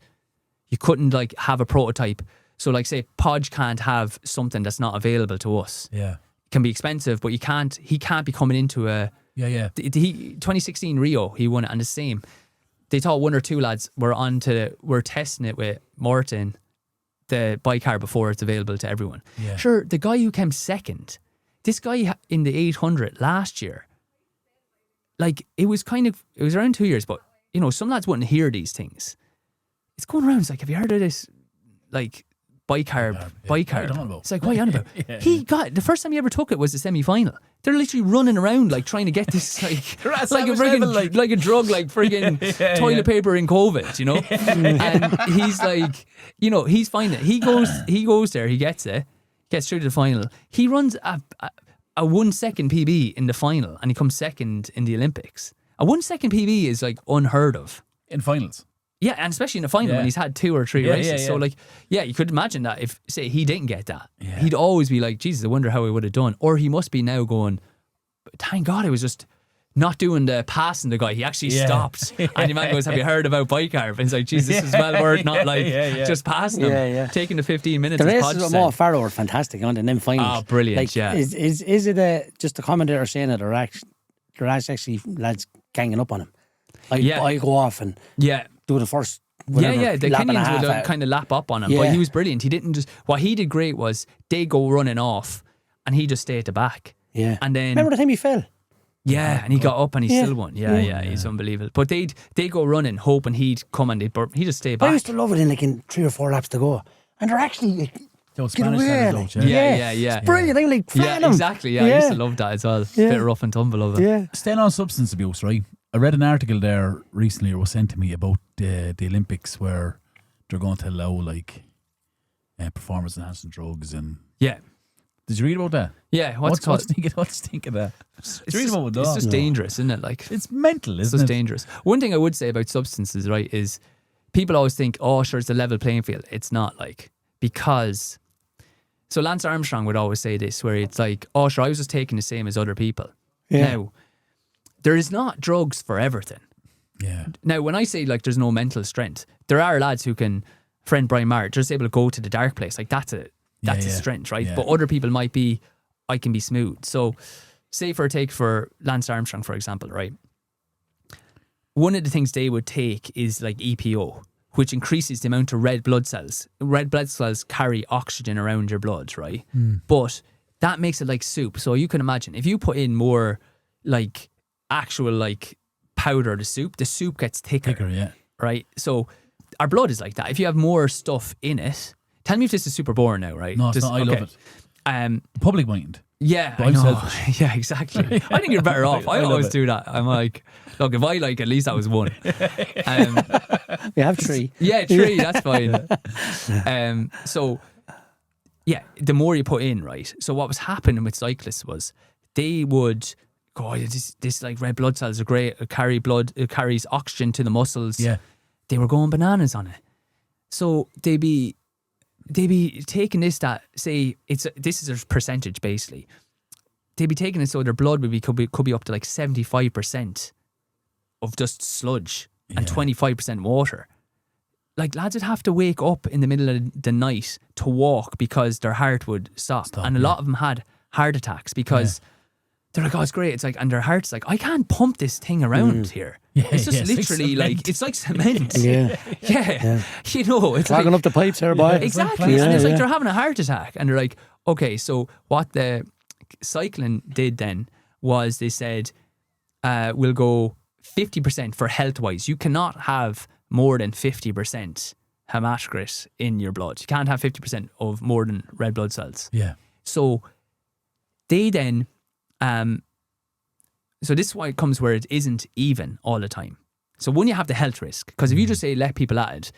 like have a prototype. So, like, say Podge can't have something that's not available to us. Yeah. It can be expensive, but he can't be coming into a... Yeah. 2016 Rio, he won it, and the same. They thought one or two lads were testing it with Morton, the bicarb, before it's available to everyone. Yeah. Sure, the guy who came second, this guy in the 800 last year, like, it was around 2 years, but, you know, some lads wouldn't hear these things. It's going around, it's like, have you heard of this, like, bicarb? It's like, what are you on about? He got, the first time he ever took it was the semi-final. They're literally running around, like, trying to get this, like a drug, like friggin' toilet paper in COVID, you know? And he's like, you know, he's fine. He goes there, he gets it, gets through to the final. He runs a 1 second PB in the final, and he comes second in the Olympics. A 1 second PB is, like, unheard of. In finals. Yeah, and especially in the final when he's had 2 or 3 races. So, like, you could imagine that if, say, he didn't get that, he'd always be like, Jesus, I wonder how he would have done. Or he must be now going, thank God I was just not doing the passing the guy. He actually stopped. And the man goes, have you heard about bicarb? And it's like, Jesus, this is well worth not, like, just passing him. Taking the 15 minutes. The races with Mo Farah were fantastic, aren't they? And then finals. Oh, brilliant, like, yeah. Is it just a commentator saying that there are actually lads ganging up on him? Like, I go off and... do the first the Kenyans would kind of lap up on him, but he was brilliant. He didn't just... What he did great was they go running off and he just stayed at the back. Yeah. And then... Remember the time he fell? Yeah, and he got up and he still won. Yeah, he's unbelievable. But they'd go running, hoping he'd come and he just stayed back. I used to love it in 3 or 4 laps to go. And they're actually... Those Spanish fellas, yeah. It's brilliant. I'm like, fan him. Exactly. Yeah, I used to love that as well. Bit of rough and tumble of it. Yeah. Staying on substance abuse, right? I read an article there recently, or was sent to me, about the Olympics where they're going to allow, like, performance enhancing drugs and... Yeah. Did you read about that? Yeah. What's do you think of that? It's just dangerous, isn't it? Like, it's mental, isn't it? It's just dangerous. One thing I would say about substances, right, is people always think, oh, sure, it's a level playing field. It's not, like, because... So Lance Armstrong would always say this, where it's like, oh, sure, I was just taking the same as other people. Yeah. Now, there is not drugs for everything. Yeah. Now, when I say like there's no mental strength, there are lads who can, friend Brian Marr, just able to go to the dark place. Like that's a strength, right? Yeah. But other people might be, I can be smooth. So say for Lance Armstrong, for example, right? One of the things they would take is like EPO, which increases the amount of red blood cells. Red blood cells carry oxygen around your blood, right? But that makes it like soup. So you can imagine if you put in more like actual like powder to soup, the soup gets thicker. Yeah. Right? So our blood is like that. If you have more stuff in it, tell me if this is super boring now, right? No, it's not. I love it. Public mind. Yeah, But I'm selfish. Yeah, exactly. I think you're better off. I always do that. I'm like, look, if I like, at least that was one. We have 3. Yeah, 3, that's fine. So, yeah, the more you put in, right? So what was happening with cyclists was they would go, this like red blood cells are great. It carries oxygen to the muscles. Yeah. They were going bananas on it. So they'd be taking this that say this is a percentage basically. They'd be taking it so their blood could be up to like 75% of just sludge and 25% water. Like lads would have to wake up in the middle of the night to walk because their heart would stop. And a lot of them had heart attacks because they're like, oh, it's great. It's like, and their heart's like, I can't pump this thing around here. Yeah, it's just literally like it's like cement. Yeah. You know, it's clogging like, up the pipes here, boy. Exactly. And it's like they're having a heart attack. And they're like, okay, so what the cycling did then was they said, we'll go 50% for health-wise. You cannot have more than 50% hematocrit in your blood. You can't have 50% of more than red blood cells. Yeah. So they then... so this is why it comes where it isn't even all the time. So when you have the health risk, because if you just say let people at it,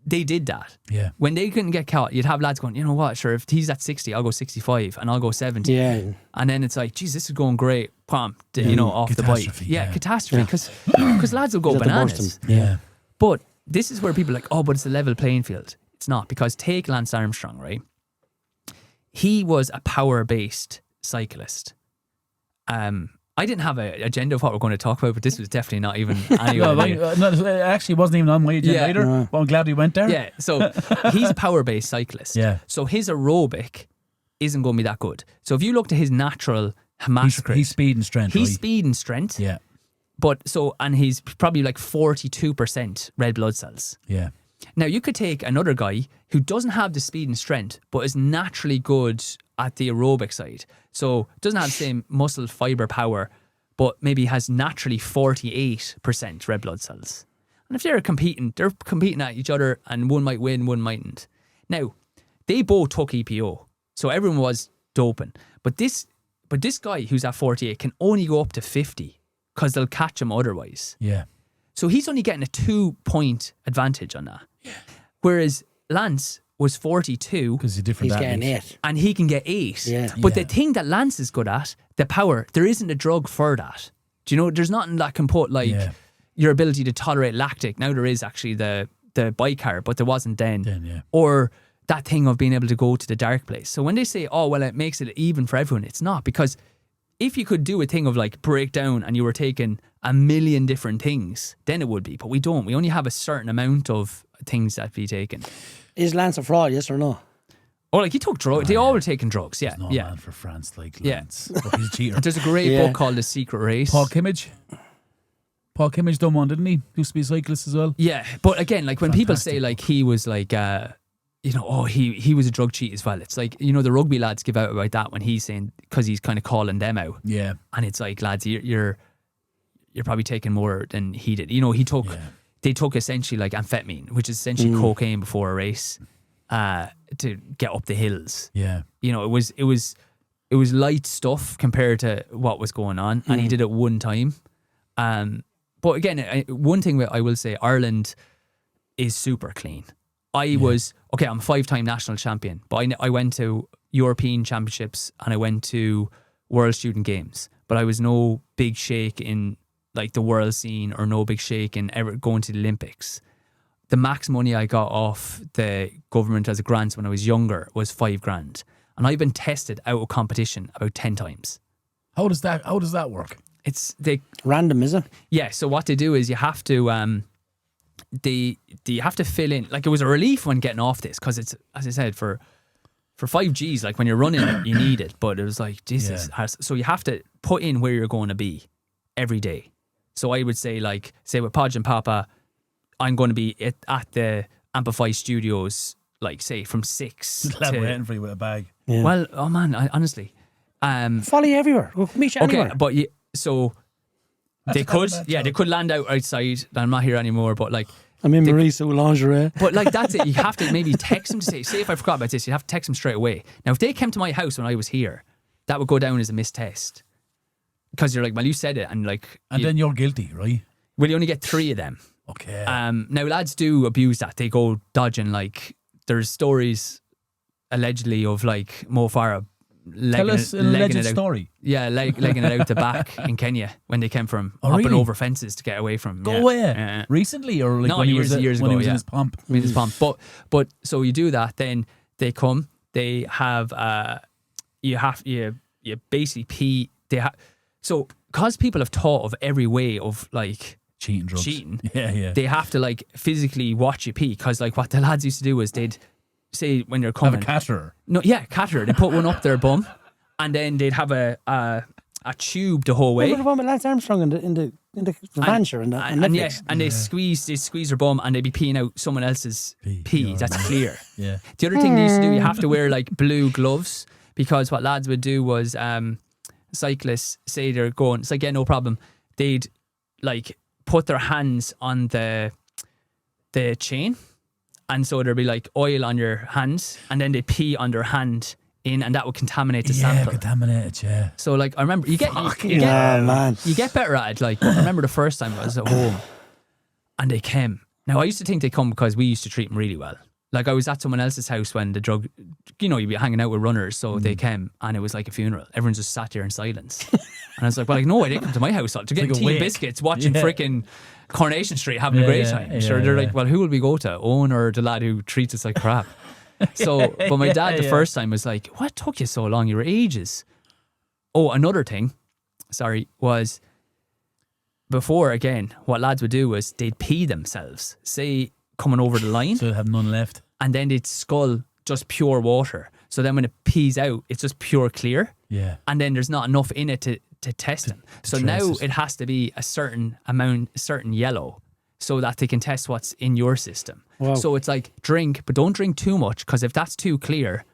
they did that. Yeah. When they couldn't get caught, you'd have lads going, you know what, sure, if he's at 60, I'll go 65 and I'll go 70. Yeah. And then it's like, geez, this is going great. Pam, you know, off the bike. Yeah, catastrophe. Because lads will go bananas. Yeah. But this is where people are like, oh, but it's a level playing field. It's not, because take Lance Armstrong, right? He was a power-based cyclist. I didn't have an agenda of what we're going to talk about, but this was definitely not even anywhere. It actually wasn't even on my agenda either, but I'm glad we went there. Yeah, so he's a power-based cyclist. Yeah. So his aerobic isn't going to be that good. So if you look to his natural hematocrit... He's speed and strength. He's speed and strength. Yeah. But so, and he's probably like 42% red blood cells. Yeah. Now, you could take another guy who doesn't have the speed and strength, but is naturally good at the aerobic side. So, doesn't have the same muscle fiber power, but maybe has naturally 48% red blood cells. And if they're competing at each other, and one might win, one mightn't. Now, they both took EPO, so everyone was doping. But this guy who's at 48 can only go up to 50 because they'll catch him otherwise. Yeah. So he's only getting a 2-point advantage on that. Yeah. Whereas Lance was 42. Because he's different. He's getting 8. And he can get 8. Yeah. But the thing that Lance is good at, the power, there isn't a drug for that. Do you know, there's nothing that can put like your ability to tolerate lactic. Now there is actually the bicarb, but there wasn't then. Or that thing of being able to go to the dark place. So when they say, oh, well, it makes it even for everyone, it's not. Because if you could do a thing of like break down and you were taking a million different things, then it would be. But we don't. We only have a certain amount of things that be taken. Is Lance a fraud, yes or no? Oh, like he took drugs. They all were taking drugs, yeah. There's no man for France like Lance. Yeah. But he's a cheater. There's a great book called The Secret Race. Paul Kimmage done one, didn't he? Used to be a cyclist as well. Yeah, but again, like when people say like he was like, he was a drug cheat as well. It's like, you know, the rugby lads give out about that when he's saying, because he's kind of calling them out. Yeah. And it's like, lads, you're probably taking more than he did. You know, they took essentially like amphetamine, which is essentially cocaine before a race, to get up the hills. Yeah. You know, it was light stuff compared to what was going on, and he did it one time. But again, one thing I will say, Ireland is super clean. I'm a 5-time national champion, but I went to European Championships and I went to World Student Games, but I was no big shake in like the world scene or no big shake in ever going to the Olympics. The max money I got off the government as a grant when I was younger was $5,000, and I've been tested out of competition about 10 times. How does that work? Random, is it? Yeah, so what they do is you have to you have to fill in. Like, it was a relief when getting off this, because it's, as I said, for 5Gs, like when you're running you need it, but it was like, Jesus. So you have to put in where you're going to be every day. So I would say, like, say with Podge and Popa, I'm going to be at the Ampifi Studios, like, say from 6 Lad to... waiting for you with a bag. Yeah. Well, oh man, honestly. Follow you everywhere. We'll meet you anywhere. Okay, but so they could land outside. I'm not here anymore, but like, I'm in Marisa with lingerie. but like, that's it. You have to maybe text them to say if I forgot about this, you have to text them straight away. Now, if they came to my house when I was here, that would go down as a missed test, because you're like, well, you said it, and like, then you're guilty, right? Well, you only get 3 of them. Okay. Now, lads do abuse that. They go dodging. Like, there's stories allegedly of like Mo Farah Tell us an alleged story. Yeah, legging it out the back in Kenya when they came from hopping over fences to get away from him. Go away. Recently, or like no, when years he was ago, in his pomp? In his pomp. But so you do that, then they come. They have you basically pee. So because people have thought of every way of like cheating. Yeah. They have to like physically watch you pee, because like what the lads used to do is they'd say when you're coming, have a catheter. No, yeah, catheter. They put one up their bum, and then they'd have a tube the whole way. Remember the one with Lance Armstrong in the Vansher and they squeeze their bum, and they'd be peeing out someone else's pee. That's clear. Yeah. The other thing they used to do, you have to wear like blue gloves, because what lads would do was cyclists say they're going, it's like, yeah, no problem. They'd like put their hands on the chain. And so there'd be like oil on your hands, and then they pee on their hand in, and that would contaminate the sample. Yeah, contaminate it, yeah. So like, I remember you get man. You get better at it. Like, I remember the first time I was at home, and they came. Now, I used to think they come because we used to treat them really well. Like, I was at someone else's house when the drug, you'd be hanging out with runners, so they came, and it was like a funeral. Everyone just sat there in silence. And I was like, well, like, no, they come to my house to get like tea and biscuits, watching frickin' Coronation Street, having a great time. Sure, they're like, well, who will we go to? Owen or the lad who treats us like crap? So, but my dad the first time was like, what took you so long? You were ages. Oh, another thing, was before, again, what lads would do was they'd pee themselves, say, coming over the line. So they'd have none left. And then they'd scull just pure water. So then when it pees out, it's just pure clear. Yeah. And then there's not enough in it to test them. So now it has to be a certain amount, certain yellow, so that they can test what's in your system. Wow. So it's like, drink, but don't drink too much, because if that's too clear,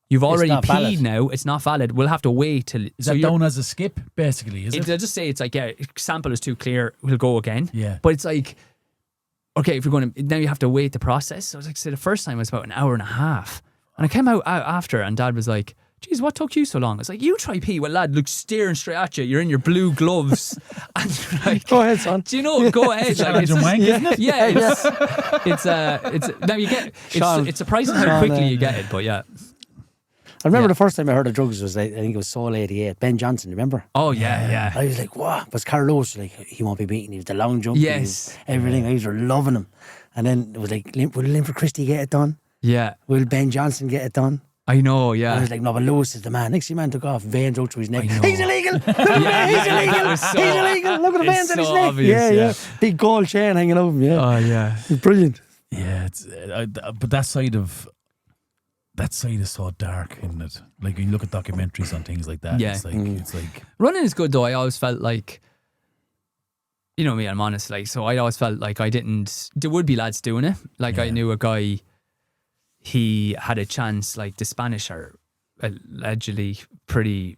you've already peed valid. Now, it's not valid. We'll have to wait till... Is that down as a skip, basically, is it? They'll just say, it's like, yeah, sample is too clear, we'll go again. Yeah. But it's like, okay, if you're going to... Now you have to wait the process. So I was like, the first time was about an hour and a half. And I came out after, and Dad was like, geez, what took you so long? I was like, you try pee. Well, lad, look, staring straight at you. You're in your blue gloves. And you're like, go ahead, son. Do you know? Go ahead. Like, it's wank, isn't it? Yeah, it's now you get, it's surprising how quickly you get it, but yeah. I remember the first time I heard of drugs was, I think it was Soul 88. Ben Johnson, remember? Oh, yeah. I was like, what? Was Carol Lewis like, he won't be beaten. He was the long jump. Yes. Everything. I was loving him. And then it was like, will Linford Christie get it done? Yeah. Will Ben Johnson get it done? I know, yeah. I was like, no, but Lewis is the man. Next thing man took off, veins out through his neck. He's illegal! Look at he's illegal! He's illegal! Look at the veins on his neck! Obvious, yeah. Big gold chain hanging over him, yeah. Oh, yeah. It's brilliant. Yeah, but that side is so dark, isn't it? Like, when you look at documentaries on things like that, it's like... Running is good, though. I always felt like, you know me, I'm honest, like, so I always felt like there would be lads doing it. Like, I knew a guy, he had a chance, like, the Spanish are allegedly pretty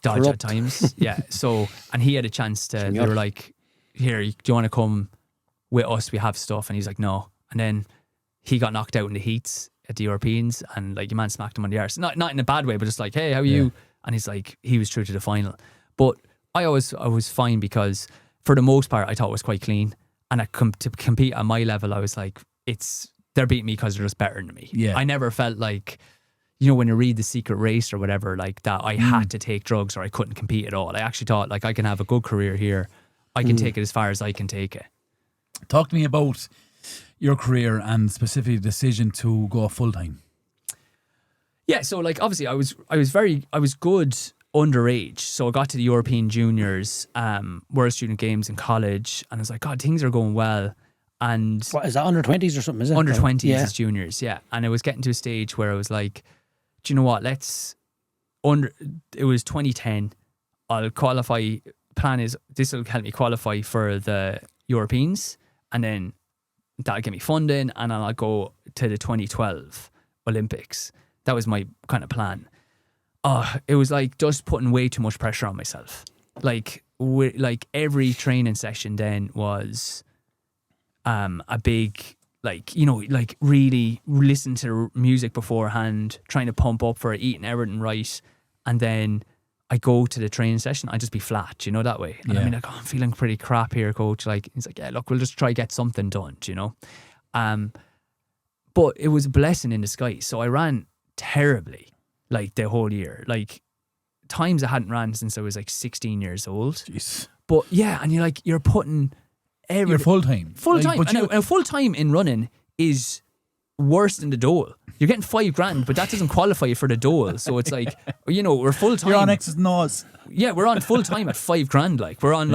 dodgy at times. Yeah, so, and he had a chance to, they were like, here, do you want to come with us? We have stuff. And he's like, no. And then he got knocked out in the heats at the Europeans, and like, your man smacked him on the arse. Not in a bad way, but just like, hey, how are you? And he's like, he was through to the final. But I was fine, because for the most part, I thought it was quite clean. And to compete at my level, I was like, they're beating me because they're just better than me. Yeah. I never felt like, you know, when you read The Secret Race or whatever, like that I had to take drugs or I couldn't compete at all. I actually thought, like, I can have a good career here. I can take it as far as I can take it. Talk to me about your career and specifically the decision to go full time. Yeah, so like, obviously I was good underage. So I got to the European Juniors, World Student Games in college, and I was like, God, things are going well. And what is that, under 20s or something, is it? Under 20s is juniors, yeah. And it was getting to a stage where I was like, do you know what, it was 2010, I'll qualify, plan is this will help me qualify for the Europeans, and then that'll get me funding, and then I'll go to the 2012 Olympics. That was my kind of plan. It was like just putting way too much pressure on myself. Like every training session then was a big, like, you know, like really listen to music beforehand, trying to pump up for it, eating everything right, and then I go to the training session, I just be flat, you know, that way. And I mean, like, I'm feeling pretty crap here, coach. Like, he's like, yeah, look, we'll just try get something done, you know. But it was a blessing in disguise. So I ran terribly, like, the whole year. Like, times I hadn't ran since I was like 16 years old. Jeez. But yeah, and you're putting you're full time. Full time. And full time in running is worse than the dole. You're getting $5,000, but that doesn't qualify you for the dole. So it's like, you know, we're full time. You're on X's and O's. Yeah, we're on full time at $5,000. Like, we're on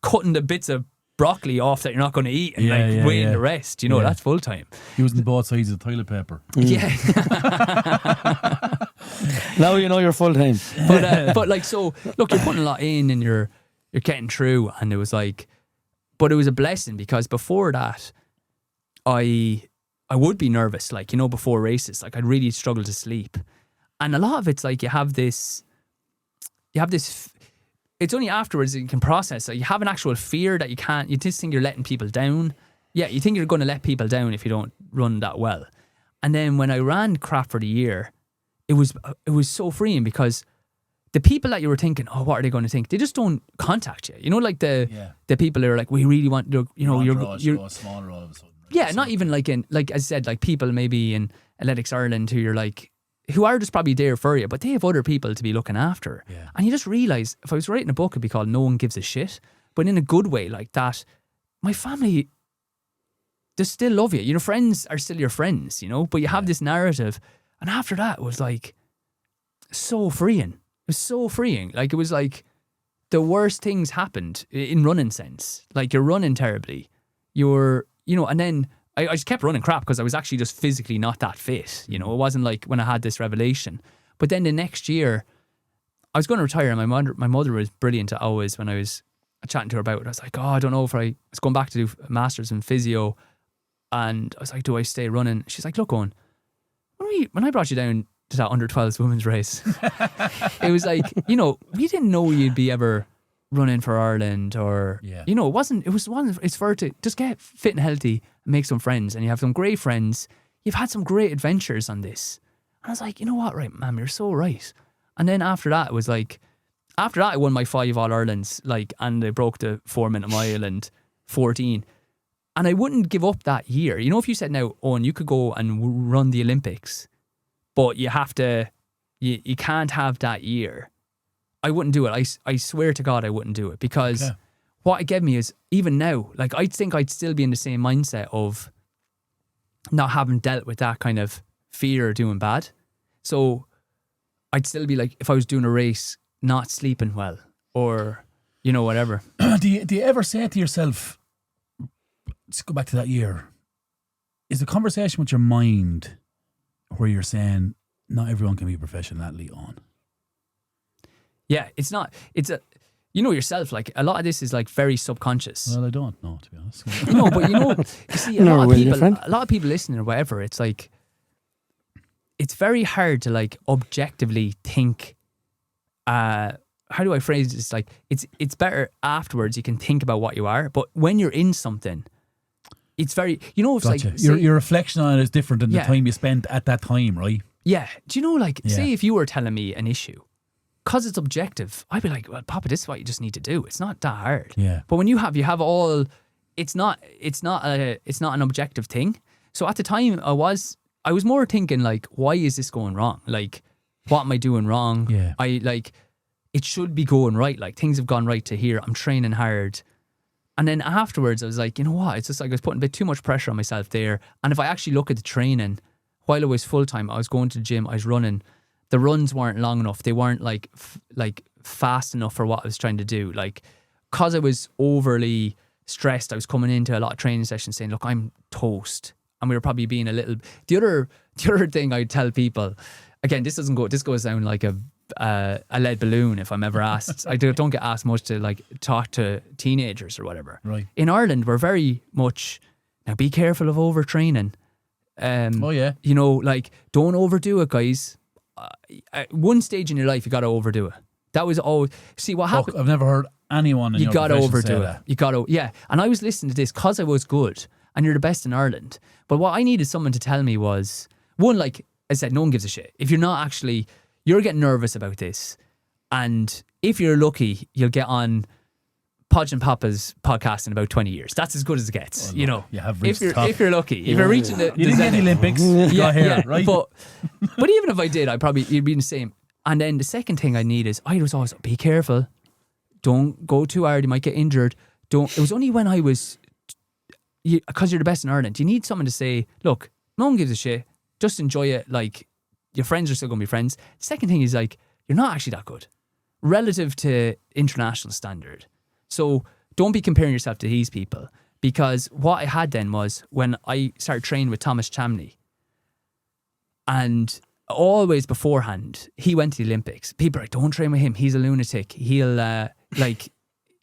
cutting the bits of broccoli off that you're not going to eat and weighing the rest. You know, that's full time. Using both sides of the toilet paper. Yeah. Now you know you're full time. But like, so look, you're putting a lot in and you're getting through, and it was like, but it was a blessing because before that, I would be nervous, like, you know, before races. Like, I'd really struggle to sleep. And a lot of it's like you have this, it's only afterwards that you can process. So you have an actual fear that you just think you're letting people down. Yeah, you think you're going to let people down if you don't run that well. And then when I ran crap for the year, it was so freeing because the people that you were thinking, oh, what are they going to think? They just don't contact you. You know, like the people that are like, we really want to, you know, you're smaller all of a sudden. Yeah, not even like in, like I said, like people maybe in Athletics Ireland who you're like, who are just probably there for you, but they have other people to be looking after. Yeah. And you just realise, if I was writing a book, it'd be called No One Gives a Shit. But in a good way, like that, my family, they still love you. Your friends are still your friends, you know, but you have this narrative. And after that, it was like so freeing. It was so freeing. Like, it was like the worst things happened in running sense. Like, you're running terribly. You're, you know, and then I just kept running crap because I was actually just physically not that fit. You know, it wasn't like when I had this revelation. But then the next year, I was going to retire, and my mother was brilliant always when I was chatting to her about it. I was like, oh, I don't know if I was going back to do a master's in physio. And I was like, do I stay running? She's like, look, Owen, when I brought you down to that under 12s women's race, it was like, you know, we didn't know you'd be ever running for Ireland or, you know, it's for to just get fit and healthy and make some friends. And you have some great friends. You've had some great adventures on this. And I was like, you know what, right, ma'am, you're so right. And then after that, it was like, after that, I won my 5 All-Irelands, like, and I broke the 4-minute mile and 14. And I wouldn't give up that year. You know, if you said now, Owen, you could go and run the Olympics, but you have to, you can't have that year, I wouldn't do it. I swear to God I wouldn't do it because what it gave me is, even now, like, I think I'd still be in the same mindset of not having dealt with that kind of fear of doing bad. So I'd still be like, if I was doing a race, not sleeping well or, you know, whatever. Do you ever say to yourself, let's go back to that year, is the conversation with your mind where you're saying, not everyone can be a professional athlete on? Yeah, it's not. It's a, you know yourself, like, a lot of this is like very subconscious. Well, I don't know, to be honest. No, but you know, you see, a lot of people listening or whatever, it's like, it's very hard to like objectively think, how do I phrase this? Like, it's better afterwards you can think about what you are, but when you're in something, it's very, you know, it's gotcha. like, your reflection on it is different than the time you spent at that time, right? Yeah. Do you know, like, say if you were telling me an issue, because it's objective, I'd be like, well, Papa, this is what you just need to do. It's not that hard. Yeah. But when you have all, it's not an objective thing. So at the time, I was more thinking, like, why is this going wrong? Like, what am I doing wrong? Yeah. It should be going right. Like, things have gone right to here. I'm training hard. And then afterwards, I was like, you know what? It's just like I was putting a bit too much pressure on myself there. And if I actually look at the training, while I was full-time, I was going to the gym, I was running the runs weren't long enough. They weren't like fast enough for what I was trying to do. Like, because I was overly stressed, I was coming into a lot of training sessions saying, look, I'm toast. And we were probably being a little... The other thing I tell people, again, this goes down like a lead balloon if I'm ever asked. I don't get asked much to like talk to teenagers or whatever. Right. In Ireland, we're very much, now be careful of overtraining. Oh yeah. You know, like, don't overdo it, guys. At one stage in your life, you got to overdo it. That was always... See, what happened... I've never heard anyone in you your got to profession overdo say it. that. You got to... Yeah. And I was listening to this because I was good and you're the best in Ireland. But what I needed someone to tell me was, one, like I said, no one gives a shit. If you're not actually... You're getting nervous about this. And if you're lucky, you'll get on Podge and Popa's podcast in about 20 years. That's as good as it gets, you know. You have reached if the top. If you're lucky. If you're reaching the You didn't get the Olympics. yeah, here, yeah. right? But even if I did, you'd be the same. And then the second thing I need is, I was always, be careful. Don't go too hard. You might get injured. It was only when I was, because you're the best in Ireland, you need someone to say, look, no one gives a shit. Just enjoy it. Like, your friends are still going to be friends. The second thing is, like, you're not actually that good relative to international standard. So don't be comparing yourself to these people, because what I had then was, when I started training with Thomas Chamney, and always beforehand, he went to the Olympics. People are like, don't train with him. He's a lunatic. He'll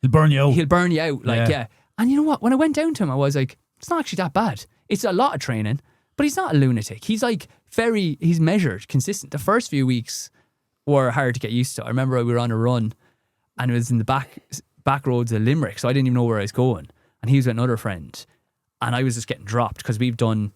burn you out. He'll burn you out. Like, yeah. And you know what? When I went down to him, I was like, it's not actually that bad. It's a lot of training, but he's not a lunatic. He's like he's measured, consistent. The first few weeks were hard to get used to. I remember we were on a run and it was in the back roads of Limerick, so I didn't even know where I was going. And he was with another friend and I was just getting dropped because we've done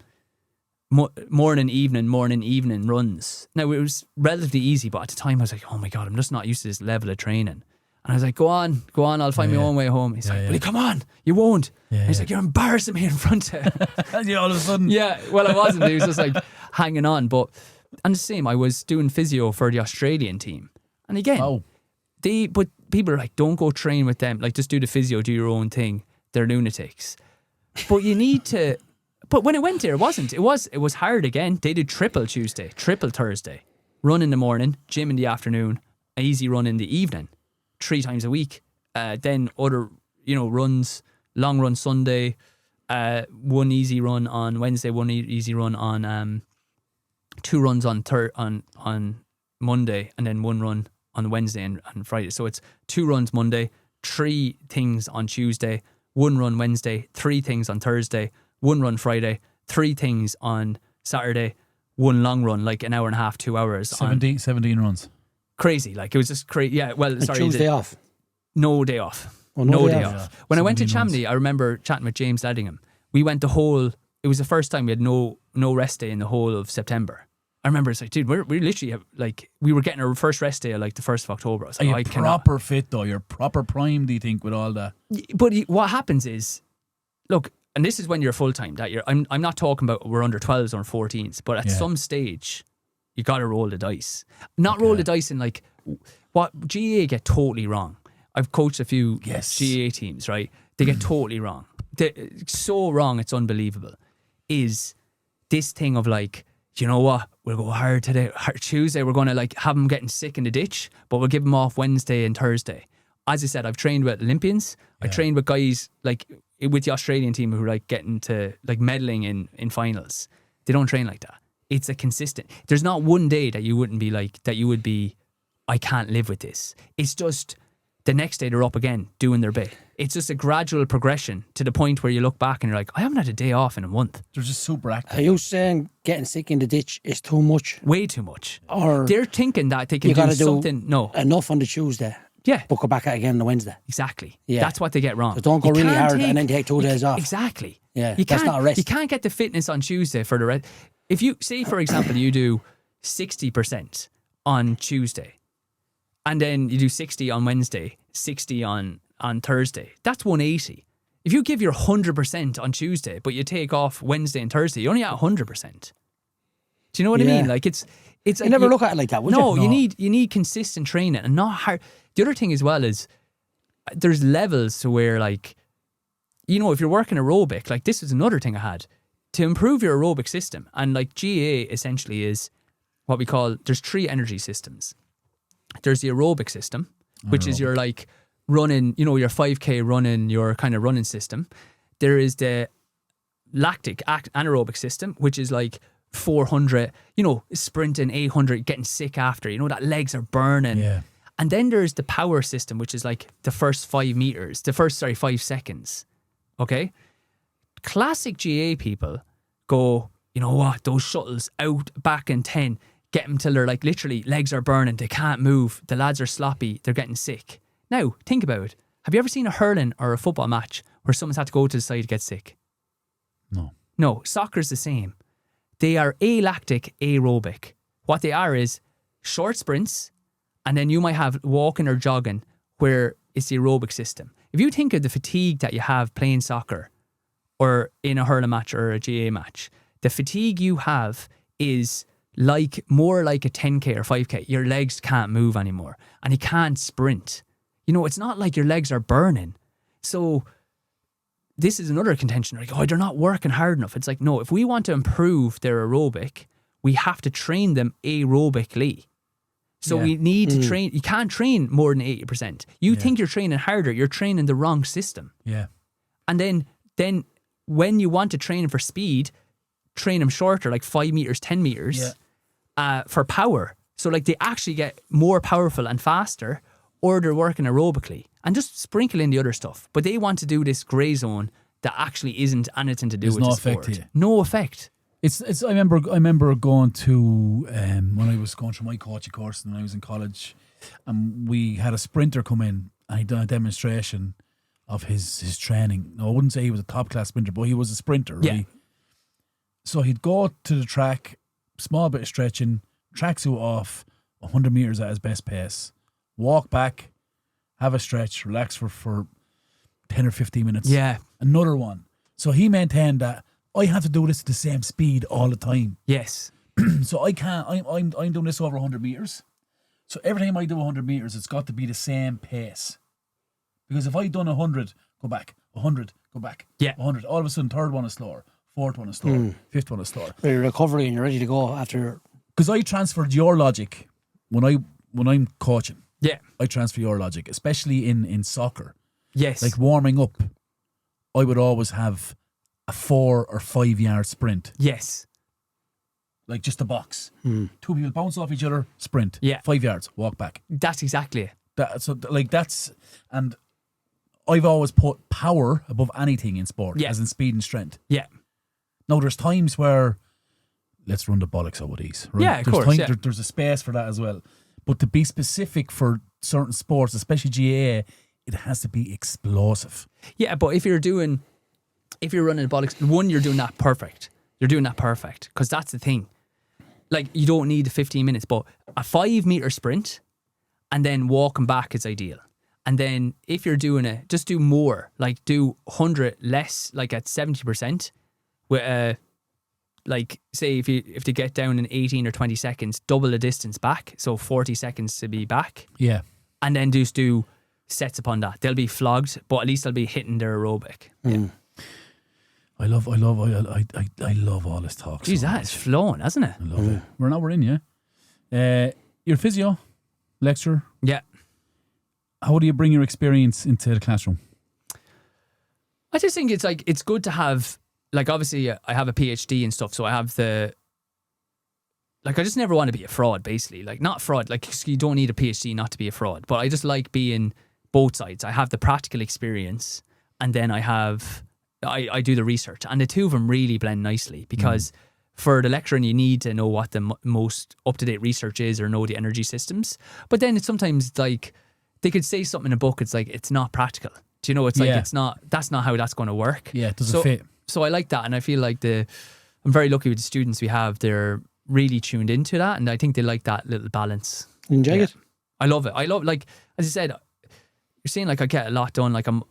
morning, evening runs. Now, it was relatively easy, but at the time I was like, oh my God, I'm just not used to this level of training. And I was like, go on, I'll find my own way home. He's like, Willie, come on, you won't. He's like, you're embarrassing me in front of... And all of a sudden... Yeah, well, I wasn't. He was just like hanging on. But, and the same, I was doing physio for the Australian team. And again, but people are like, don't go train with them. Like, just do the physio, do your own thing. They're lunatics. But you need to... But when I went there, it wasn't. It was hard again. They did triple Tuesday, triple Thursday. Run in the morning, gym in the afternoon, easy run in the evening. 3 times a week. Then other, runs, long run Sunday, one easy run on Wednesday, one easy run on 2 runs on Monday, and then 1 run on Wednesday and Friday. So it's 2 runs Monday, 3 things on Tuesday, 1 run Wednesday, 3 things on Thursday, 1 run Friday, 3 things on Saturday, 1 long run, like an hour and a half, 2 hours. 17 runs. Crazy. Like, it was just crazy. Yeah, well, sorry. Tuesday off? No day off. Oh, no day off. Yeah. When I went to 17 Chamney, I remember chatting with James Ledingham. We went it was the first time we had no rest day in the whole of September. I remember it's like, dude, we literally have, like, we were getting our first rest day like the 1st of October. I was like, Are you proper fit though? You're proper prime, do you think, with all that? But what happens is, look, and this is when you're full time. I'm not talking about we're under 12s or 14s, but at some stage, you got to roll the dice. Not roll the dice in like what GAA get totally wrong. I've coached a few GAA teams, right? They get totally wrong. They're so wrong, it's unbelievable. Is this thing of like, you know what? We'll go hard today. Tuesday, we're going to like have them getting sick in the ditch, but we'll give them off Wednesday and Thursday. As I said, I've trained with Olympians. I trained with guys like with the Australian team who are like getting to like medaling in finals. They don't train like that. It's a consistent. There's not one day that you wouldn't be like, that you would be, I can't live with this. It's just the next day they're up again doing their bit. It's just a gradual progression to the point where you look back and you're like, I haven't had a day off in a month. They're just super active. Are you saying getting sick in the ditch is too much? Way too much. Or they're thinking that they can do something. No. Enough on the Tuesday. Yeah. But go back out again on the Wednesday. Exactly. Yeah. That's what they get wrong. So don't go really hard and then take 2 days off. Exactly. Yeah. That's not a rest. You can't get the fitness on Tuesday for the rest. If you say, for example, you do 60% on Tuesday, and then you do 60 on Wednesday, 60 on Thursday, that's 180. If you give your 100% on Tuesday, but you take off Wednesday and Thursday, you're only at 100%. Do you know what I mean? Like it's. You never look at it like that, would you? No, you need consistent training and not hard. The other thing as well is there's levels to where, like, if you're working aerobic, like this is another thing I had to improve your aerobic system, and like GAA essentially is what we call, there's 3 energy systems. There's the aerobic system, which is your like running, you know, your 5K running, your kind of running system. There is the lactic anaerobic system, which is like 400, you know, sprinting 800, getting sick after, you know, that legs are burning. Yeah. And then there's the power system, which is like the first 5 meters, 5 seconds. Okay? Classic GA people go, you know what, those shuttles out back in 10, get them till they're like literally legs are burning, they can't move, the lads are sloppy, they're getting sick. Now, think about it. Have you ever seen a hurling or a football match where someone's had to go to the side to get sick? No. No, soccer's the same. They are alactic aerobic. What they are is short sprints, and then you might have walking or jogging where it's the aerobic system. If you think of the fatigue that you have playing soccer or in a hurling match or a GA match, the fatigue you have is like more like a 10K or 5K. Your legs can't move anymore and you can't sprint. You know, it's not like your legs are burning. So this is another contention. Like, oh, they're not working hard enough. It's like, no, if we want to improve their aerobic, we have to train them aerobically. So we need to train. You can't train more than 80%. You think you're training harder. You're training the wrong system. Yeah. And then when you want to train them for speed, train them shorter, like 5 meters, 10 meters for power. So like they actually get more powerful and faster, or they're working aerobically, and just sprinkle in the other stuff. But they want to do this grey zone that actually isn't anything to do with the sport. Effect here. No effect. It's. I remember going to when I was going through my coaching course and when I was in college, and we had a sprinter come in and he'd done a demonstration of his training. No, I wouldn't say he was a top class sprinter, but he was a sprinter, right? Yeah. So he'd go to the track, small bit of stretching, tracksuit off, 100 meters at his best pace, walk back, have a stretch, relax for 10 or 15 minutes. Yeah. Another one. So he maintained that I have to do this at the same speed all the time. Yes. So I can't, I'm doing this over 100 meters. So every time I do 100 meters, it's got to be the same pace. Because if I done 100, go back, 100, go back, 100, all of a sudden third one is slower, fourth one is slower, fifth one is slower. You're recovery and you're ready to go after. Because I transferred your logic when I'm coaching. Yeah. I transfer your logic, especially in soccer. Yes. Like warming up, I would always have a 4 or 5 yard sprint. Yes. Like just a box. 2 people bounce off each other, sprint. Yeah. 5 yards, walk back. That's exactly it. And I've always put power above anything in sport, as in speed and strength. Yeah. Now there's times where let's run the bollocks out of these. Right? Yeah, of course. There's a space for that as well. But to be specific for certain sports, especially GAA, it has to be explosive. Yeah, but if you're running the bollocks, one, you're doing that perfect. You're doing that perfect because that's the thing. Like, you don't need the 15 minutes, but a 5 meter sprint and then walking back is ideal. And then if you're doing it, just do more. Like, do 100 less, like at 70%. With like, say if they get down in 18 or 20 seconds, double the distance back, so 40 seconds to be back. Yeah. And then just do sets upon that. They'll be flogged, but at least they'll be hitting their aerobic. Yeah. I love all this talk. Jeez, that's flowing, hasn't it? I love it. We're in, yeah. You're physio lecturer. Yeah. How do you bring your experience into the classroom? I just think it's good to have, like, obviously I have a PhD and stuff, so I have I just never want to be a fraud, basically. Like, not fraud, like, you don't need a PhD not to be a fraud, but I just like being both sides. I have the practical experience, and then I do the research, and the two of them really blend nicely because for the lecturing, you need to know what the most up-to-date research is or know the energy systems. But then it's sometimes like they could say something in a book, it's like, it's not practical. Do you know, it's like, that's not how that's going to work. Yeah, it doesn't fit. So I like that, and I feel like I'm very lucky with the students we have. They're really tuned into that, and I think they like that little balance. Enjoy it? I love it. I love, like, as I said, you're saying, like, I get a lot done. Like, I'm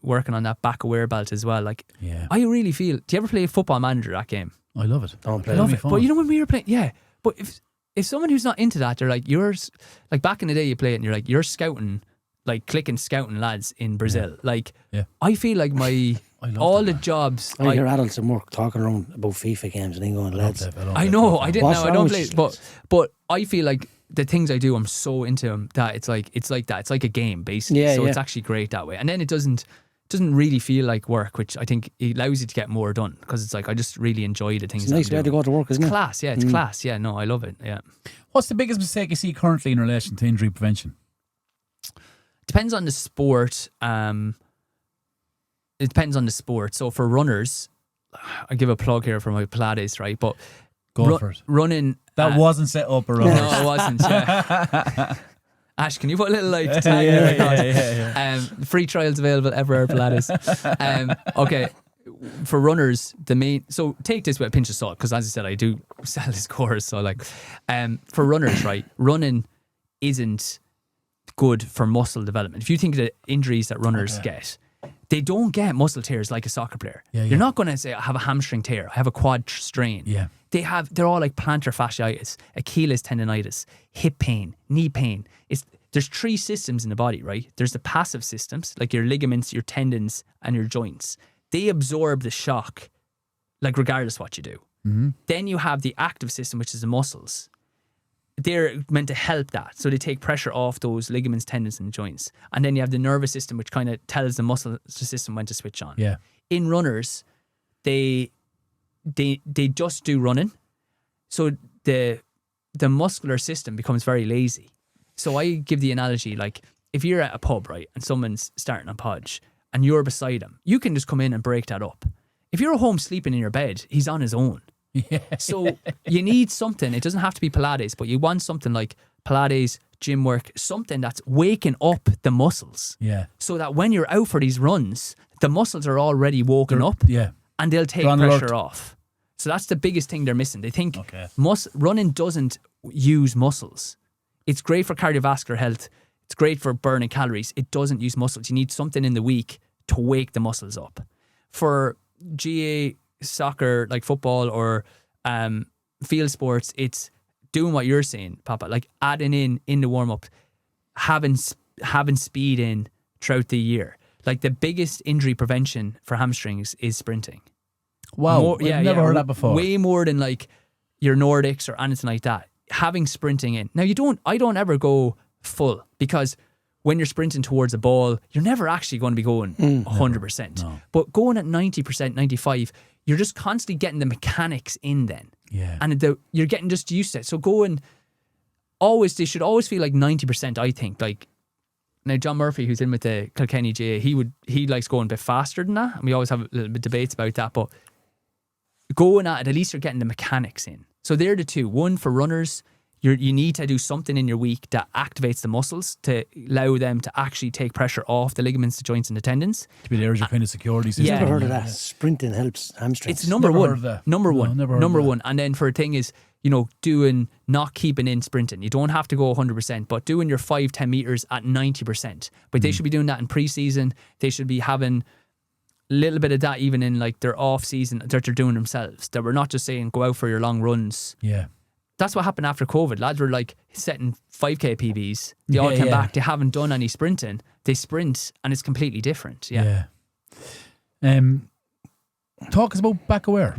working on that back aware belt as well. Like, I really feel. Do you ever play Football Manager, that game? I love it. Don't play I love it. But you know, when we were playing, but if someone who's not into that, they're like, like back in the day you play it and you're like, you're scouting, like clicking scouting lads in Brazil. Like, I feel like all the jobs. I hear adults in work talking around about FIFA games and then going, lads. I know, I didn't know, I don't play it, but I feel like the things I do, I'm so into them that it's like that. It's like a game, basically. Yeah, so it's actually great that way. And then it doesn't really feel like work, which I think it allows you to get more done because it's like I just really enjoy the things. It's a nice way to go to work, isn't it? Class, yeah, it's class. Yeah, no, I love it. Yeah. What's the biggest mistake you see currently in relation to injury prevention? Depends on the sport. It depends on the sport. So for runners, I give a plug here for my Pilates, right? But Go for it. Running. That wasn't set up around. No, it wasn't. Yeah. Ash, can you put a little like tag yeah. free trials available Everard Pilates. Okay, for runners, the main. So take this with a pinch of salt because, as I said, I do sell this course. So like, for runners, right? Running isn't good for muscle development. If you think of the injuries that runners get, they don't get muscle tears like a soccer player. You're not going to say, I have a hamstring tear, I have a quad strain. Yeah. They're all like plantar fasciitis, Achilles tendonitis, hip pain, knee pain. There's 3 systems in the body, right? There's the passive systems, like your ligaments, your tendons, and your joints. They absorb the shock, like regardless what you do. Mm-hmm. Then you have the active system, which is the muscles. They're meant to help that. So they take pressure off those ligaments, tendons, and joints. And then you have the nervous system, which kind of tells the muscle system when to switch on. Yeah. In runners, they just do running. So the muscular system becomes very lazy. So I give the analogy, like if you're at a pub, right, and someone's starting a podge and you're beside him, you can just come in and break that up. If you're at home sleeping in your bed, he's on his own. Yeah. So you need something. It doesn't have to be Pilates, but you want something like Pilates, gym work, something that's waking up the muscles. Yeah. So that when you're out for these runs, the muscles are already woken up. Yeah. And they'll take pressure off. So that's the biggest thing they're missing. They think running doesn't use muscles. It's great for cardiovascular health. It's great for burning calories. It doesn't use muscles. You need something in the week to wake the muscles up. For GA soccer, like football or field sports, it's doing what you're saying, Papa, like adding in the warm-up, having speed in throughout the year. Like the biggest injury prevention for hamstrings is sprinting. Wow, I've never heard that before. Way more than like your Nordics or anything like that. Having sprinting in. Now I don't ever go full because when you're sprinting towards a ball, you're never actually going to be going 100%. No. But going at 90%, 95%, you're just constantly getting the mechanics in then. Yeah. And you're getting just used to it. So they should always feel like 90%, I think. Like, now John Murphy, who's in with the Kilkenny GA, he likes going a bit faster than that. And we always have a little bit debates about that. But going at least you're getting the mechanics in. So they're the two. One, for runners, you need to do something in your week that activates the muscles to allow them to actually take pressure off the ligaments, the joints, and the tendons. To be there as your kind of security system. I've never heard of that. Sprinting helps hamstrings. It's number one. Number one. And then for a thing is, not keeping in sprinting. You don't have to go 100%, but doing your 5-10 meters at 90%. But they should be doing that in pre-season. They should be having a little bit of that even in like their off season that they're doing themselves. That we're not just saying go out for your long runs. Yeah. That's what happened after COVID. Lads were like setting 5k PBs. They all came back. They haven't done any sprinting. They sprint and it's completely different. Yeah. Talk us about Back Aware.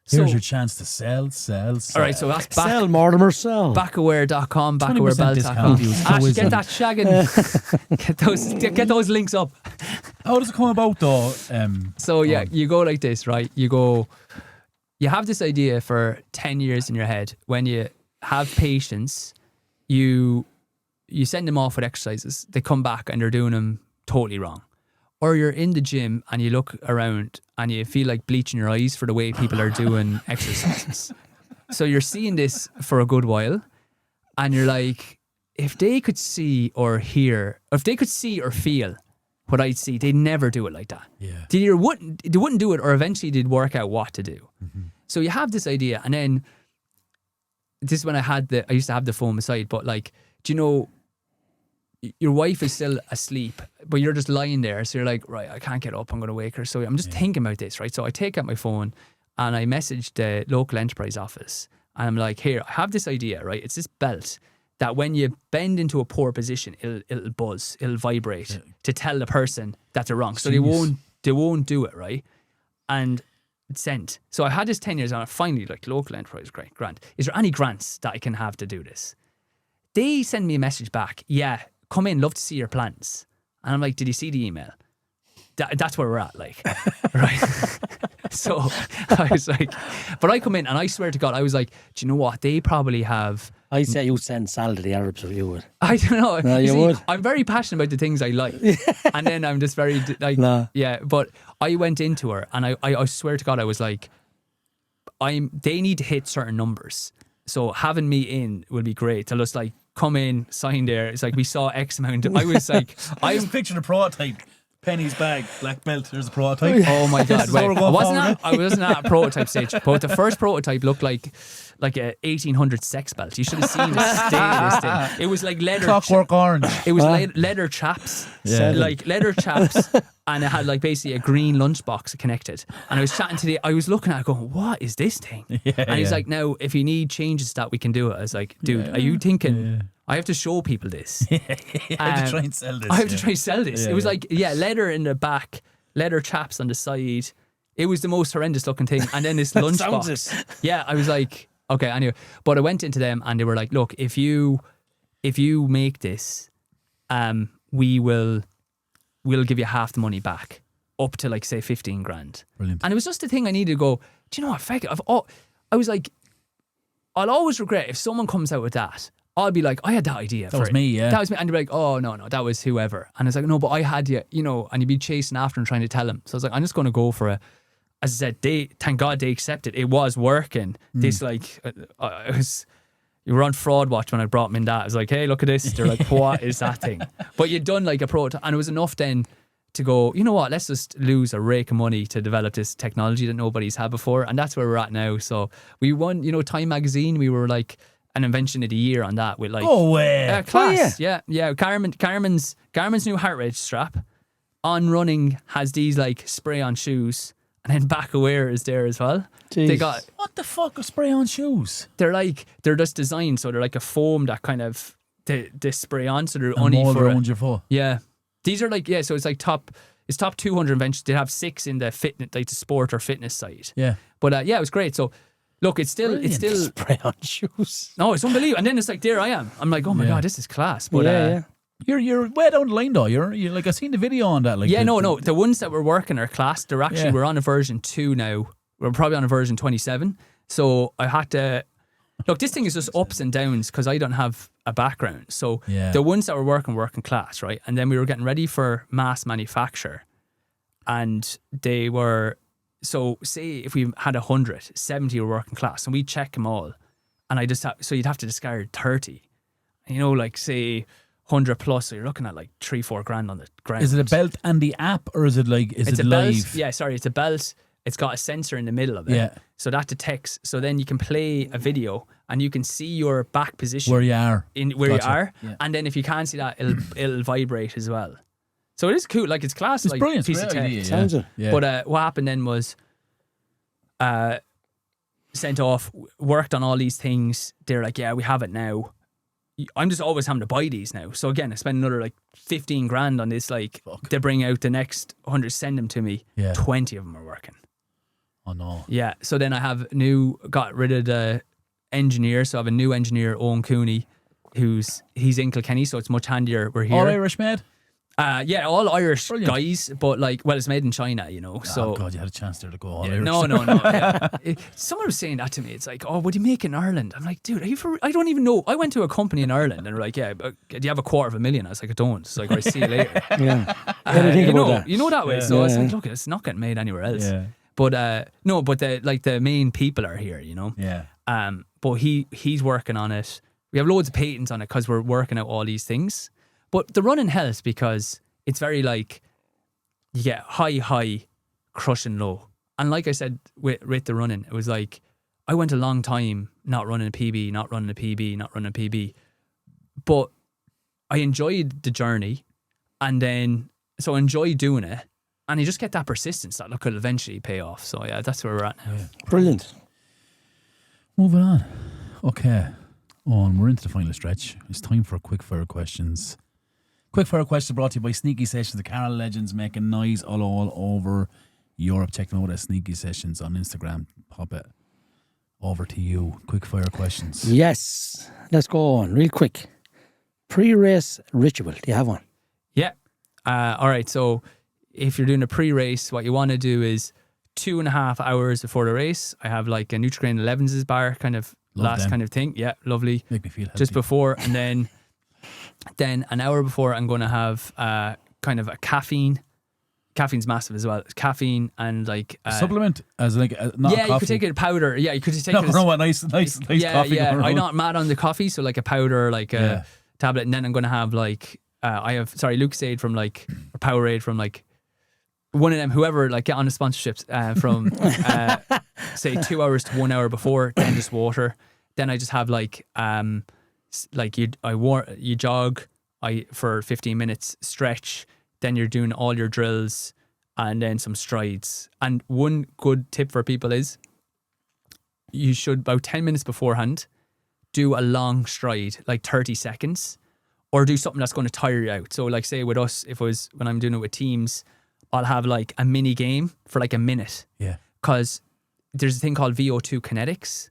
Here's your chance to sell. All right, so that's Sell, Mortimer, sell. Backaware.com, backawarebelt.com. Ash, get that shagging. get those links up. How does it come about though? You go like this, right? You have this idea for 10 years in your head. When you have patients, you send them off with exercises. They come back and they're doing them totally wrong. Or you're in the gym and you look around and you feel like bleaching your eyes for the way people are doing exercises. So you're seeing this for a good while and you're like, if they could see or hear, if they could see or feel what I'd see, they'd never do it like that. Yeah. They wouldn't do it, or eventually they'd work out what to do. Mm-hmm. So you have this idea, and then this is when I used to have the phone aside, but like, do you know, your wife is still asleep, but you're just lying there. So you're like, right, I can't get up. I'm going to wake her. So I'm just thinking about this, right? So I take out my phone and I message the local enterprise office and I'm like, here, I have this idea, right? It's this belt that when you bend into a poor position, it'll buzz, it'll vibrate to tell the person that they're wrong. So they They won't do it, right? And it's sent. So I had this 10 years on it. Finally, like, local enterprise, great, grant. Is there any grants that I can have to do this? They send me a message back. Yeah, come in, love to see your plans. And I'm like, did you see the email? That's where we're at, like, right? So I was like, but I come in and I swear to God, I was like, do you know what? They probably have. I say you send sal to the Arabs, or you would. I don't know. No, you would. I'm very passionate about the things I like. And then I'm just very, like, yeah. But I went into her and I swear to God, I was like, they need to hit certain numbers. So having me in will be great. They'll just like, come in, sign there. It's like, we saw X amount. I was like, I just pictured a prototype. Penny's bag, black belt. There's a prototype. Oh my God! Wait, I wasn't at a prototype stage, but the first prototype looked like a 1800 sex belt. You should have seen the state of this thing. It was like leather. Clockwork orange. It was leather chaps, like leather chaps, and it had like basically a green lunchbox connected. And I was chatting to I was looking at it going, what is this thing? And he's like, now if you need changes to that, we can do it. I was like, dude, are you thinking? I have to show people this. I have to try and sell this. I have to try and sell this. It was like, leather in the back, leather chaps on the side. It was the most horrendous looking thing. And then this lunchbox. Yeah, I was like, okay, anyway. But I went into them and they were like, look, if you make this, we'll give you half the money back, up to like, say, 15 grand. Brilliant. And it was just the thing I needed to go, do you know what? I was like, I'll always regret if someone comes out with that. I'll be like, I had that idea. That was me, yeah. That was me. And they'd be like, oh, no, that was whoever. And it's like, no, but I had you, and you'd be chasing after and trying to tell them. So I was like, I'm just going to go for it. As I said, thank God they accepted. It was working. This, like, you were on Fraud Watch when I brought them in that. I was like, hey, look at this. They're like, what is that thing? But you'd done like a prototype. And it was enough then to go, you know what, let's just lose a rake of money to develop this technology that nobody's had before. And that's where we're at now. So we won, Time Magazine. We were like an invention of the year on that with like class. Yeah. Garmin's new heart rate strap on running has these like spray on shoes, and then Back Aware is there as well. Jeez. They got what the fuck are spray on shoes? They're just designed so they're like a foam that kind of they spray on, so they're and only for around your foot. Yeah, these are like so it's like top 200 inventions. They have 6 in the fitness, like the sport or fitness side. Yeah, but it was great. So. Look, it's still spray on shoes. No, it's unbelievable. And then it's like, there I am. I'm like, oh my God, this is class. But you're way down the line though. You're like, I've seen the video on that. Like, no. The ones that we're working are class. They're actually we're on a version 2 now. We're probably on a version 27. So I had to look. This thing is just ups and downs because I don't have a background. So the ones that were working class, right? And then we were getting ready for mass manufacture, and they were. So say if we had 100, 70 were working class, and we check them all, and so you'd have to discard 30. Like say 100 plus, so you're looking at like 3-4 grand on the ground. Is it a belt and the app, or is it like it's it a live? Belt. Yeah, sorry, it's a belt. It's got a sensor in the middle of it. Yeah. So that detects. So then you can play a video and you can see your back position where you are, yeah. And then if you can't see that, it'll vibrate as well. So it is cool. Like it's class. It's like brilliant. Piece of tech. Idea, Sounds it. Yeah. But what happened then was, sent off, worked on all these things. They're like, yeah, we have it now. I'm just always having to buy these now. So again, I spend another like 15 grand on this. Like they bring out the next 100, send them to me. Yeah. 20 of them are working. Oh no. Yeah. So then I got rid of the engineer. So I have a new engineer, Eoin Cooney, he's in Kilkenny. So it's much handier. We're here. All Irish made? All Irish Brilliant. guys, but it's made in China, so. Oh God, you had a chance there to go all Irish. No. Someone was saying that to me. It's like, oh, would you make in Ireland? I'm like, dude, I don't even know. I went to a company in Ireland and they're like, yeah, but do you have $250,000? I was like, I don't. It's like, I see you later. Yeah. You know that way. So I was like, look, it's not getting made anywhere else. Yeah. But the main people are here, Yeah. But he's working on it. We have loads of patents on it because we're working out all these things. But the running helps because it's very like you get high, crushing low. And like I said with the running, it was like I went a long time not running a PB. But I enjoyed the journey, and then so I enjoy doing it, and you just get that persistence that could eventually pay off. So yeah, that's where we're at now. Yeah. Brilliant. Moving on. Okay. We're into the final stretch. It's time for quick fire questions. Quick fire question brought to you by Sneaky Sessions, the Carol legends making noise all over Europe. Check them out at Sneaky Sessions on Instagram. Pop it over to you. Quick fire questions. Yes. Let's go on real quick. Pre-race ritual. Do you have one? Yeah. All right. So if you're doing a pre-race, what you want to do is 2.5 hours before the race, I have like a Nutrigrain 11's bar kind of kind of thing. Yeah, lovely. Make me feel healthy. Just before, and then an hour before, I'm going to have kind of a caffeine. Caffeine's massive as well. Caffeine and like supplement as like not a coffee. You could take it powder. Yeah, you could just take it. A nice coffee. Yeah, I'm not mad on the coffee, so like a powder, like a tablet, and then I'm going to have like I have Lucasade from like or Powerade from like one of them. Whoever like get on the sponsorships from say 2 hours to 1 hour before, then just water. Then I just have like you jog for 15 minutes, stretch. Then you're doing all your drills and then some strides. And one good tip for people is you should, about 10 minutes beforehand, do a long stride, like 30 seconds, or do something that's going to tire you out. So like say with us, when I'm doing it with teams, I'll have like a mini game for like a minute. Yeah. Because there's a thing called VO2 kinetics.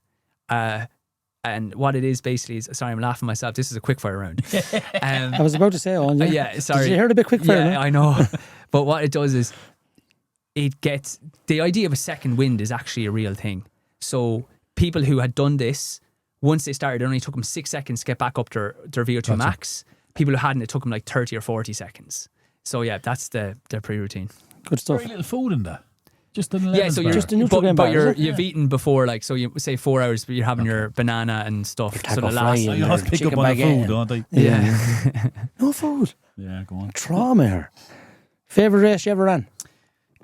And what it is basically is, sorry, I'm laughing myself. This is a quickfire round. I was about to say, yeah, sorry. Did you hear a bit quickfire? Yeah, I know. But what it does is, the idea of a second wind is actually a real thing. So people who had done this, once they started, it only took them 6 seconds to get back up to their VO2 max. People who hadn't, it took them like 30 or 40 seconds. So yeah, that's their pre-routine. Good stuff. Very little food in that. Just an 11 so bar. you're just a Nutrigrain bar, you've eaten before, like, so you say 4 hours, but you're having your banana and stuff. So the last, you have to pick up on the food, don't they? yeah. No food. Yeah, go on. Trauma here. Favourite race you ever ran?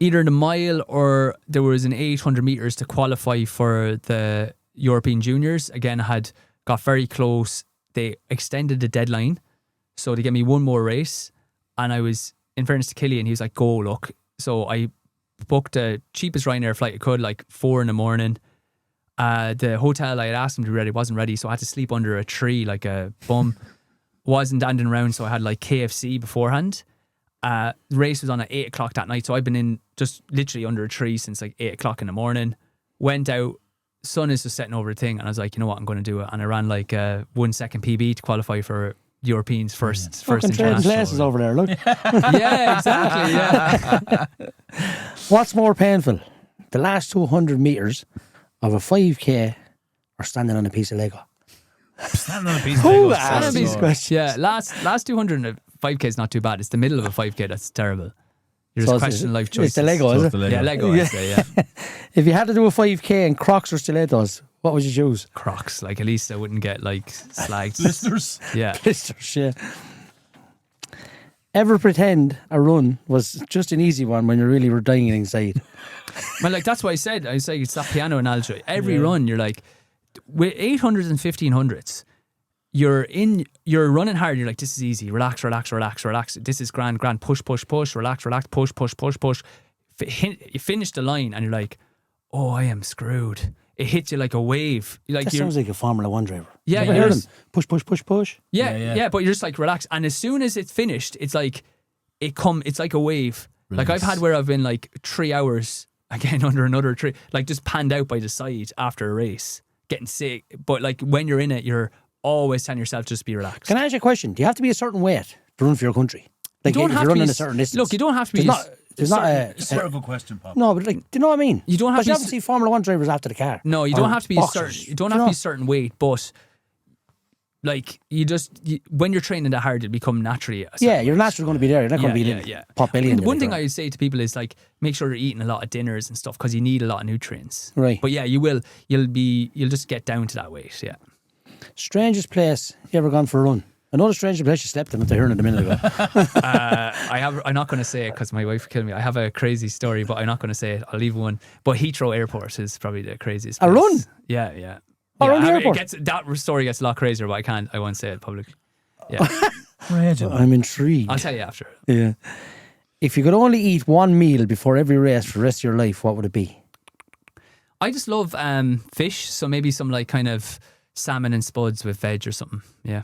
Either the mile or there was an 800 metres to qualify for the European Juniors. Again, I had got very close. They extended the deadline, so they gave me one more race. And I was, in fairness to Killian, he was like, go, look. So I booked the cheapest Ryanair flight I could, like 4 a.m. The hotel I had asked them to be ready wasn't ready, so I had to sleep under a tree like a bum. Wasn't dandling around, so I had like KFC beforehand. The race was on at 8 o'clock that night, so I've been in just literally under a tree since like 8 o'clock in the morning. Went out, sun is just setting over the thing, and I was like, you know what, I'm going to do it. And I ran like a 1 second PB to qualify for Europeans first international. Places over there, look. Yeah, exactly. Yeah. What's more painful, the last 200 metres of a 5k or standing on a piece of Lego? Standing on a piece of Lego. Who asked these questions? Yeah, last 200 of 5k is not too bad. It's the middle of a 5k that's terrible. You're just questioning life choices. It's the Lego, is it? Yeah, Lego. I'd say, yeah. If you had to do a 5k and Crocs or stilettos, what would you choose? Crocs. Like, at least I wouldn't get like slagged. Blisters. Yeah. Blisters, yeah. Ever pretend a run was just an easy one when you really were dying inside? Well, like, that's what I said. I say it's that piano analogy. Every run, you're like, with 800s and 1500s, you're running hard. You're like, this is easy. Relax. This is grand. Push. Relax. Push. You finish the line and you're like, oh, I am screwed. It hits you like a wave. Like, that sounds like a Formula 1 driver. Yeah, you ever heard him? Push. Yeah, but you're just like, relax. And as soon as it's finished, it's like it's like a wave. Release. Like, I've had where I've been like 3 hours again under another tree, like just panned out by the side after a race, getting sick. But like, when you're in it, you're always telling yourself just be relaxed. Can I ask you a question? Do you have to be a certain weight to run for your country? Like, if you're running a certain distance. Look, you don't have to be. It's not It's a very good question, Pop. No, but like, do you know what I mean? You don't have to. You haven't seen Formula 1 drivers after the car. No, you don't have to be boxers. a certain. You don't have to be a certain weight, but like, when you're training that hard, it become naturally. You're naturally going to be there. You're not going to be pop billion. One thing I say to people is like, make sure you're eating a lot of dinners and stuff because you need a lot of nutrients. Right. But yeah, you'll just get down to that weight. Yeah. Strangest place you ever gone for a run? Another strangest place you slept in, if I heard it a minute ago. I'm not going to say it because my wife will kill me. I have a crazy story, but I'm not going to say it. I'll leave one. But Heathrow Airport is probably the craziest place. A run? Yeah. Around the airport? That story gets a lot crazier, but I won't say it publicly. Yeah. I'm intrigued. I'll tell you after. Yeah. If you could only eat one meal before every race for the rest of your life, what would it be? I just love fish, so maybe some like kind of salmon and spuds with veg or something. Yeah.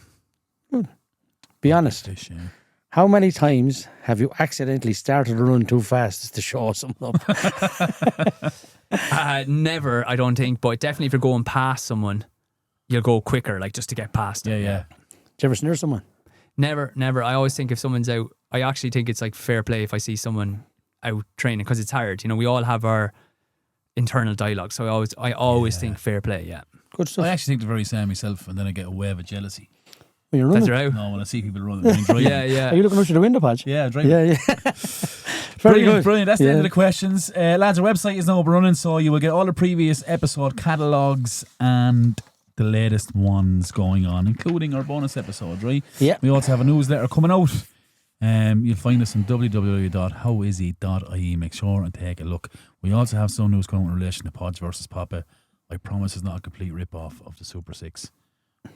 Be honest. Fish, yeah. How many times have you accidentally started to run too fast just to show someone up? Never, I don't think. But definitely if you're going past someone, you'll go quicker, like just to get past them. Yeah. Did you ever snare someone? Never. I always think if someone's out, I actually think it's like fair play if I see someone out training because it's hard. You know, we all have our internal dialogue. So I always think fair play, yeah. Good stuff. I actually think the very same myself, and then I get a wave of jealousy. When you're running? That's right. No, when I see people running, when I'm driving. Yeah. Are you looking out through the window, Podge? Yeah, driving. Yeah. Very good. Brilliant. That's the end of the questions. Lads, our website is now up and running, so you will get all the previous episode catalogues and the latest ones going on, including our bonus episode, right? Yeah. We also have a newsletter coming out. You'll find us on www.howishe.ie. Make sure and take a look. We also have some news coming in relation to Podge versus Popa. I promise it's not a complete rip-off of the Super 6.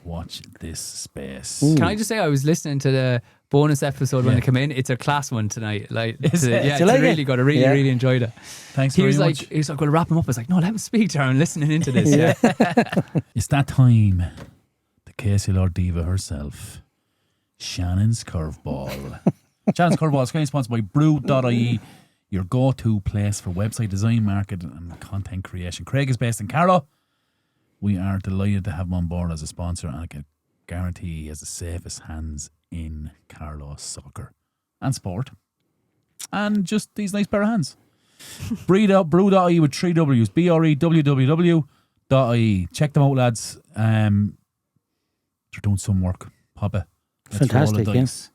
Watch this space. Ooh. Can I just say I was listening to the bonus episode when it came in. It's a class one tonight. Like, Is it? Yeah, Do you it's like really it? good. I really enjoyed it. Thanks He very was much. like, "We'll wrap him up." I was like, "No, let him speak to her. I'm listening into this." Yeah. It's that time. The KC Lord Diva herself. Shannon's Curveball. Shannon's Curveball is currently sponsored by Brew.ie, your go-to place for website design, marketing and content creation. Craig is based in Carlow. We are delighted to have him on board as a sponsor, and I can guarantee he has the safest hands in Carlow soccer and sport. And just these nice pair of hands. Brew.ie with 3 W's. BREWWW.ie. Check them out, lads. They're doing some work. Papa. Let's Fantastic, roll the dice.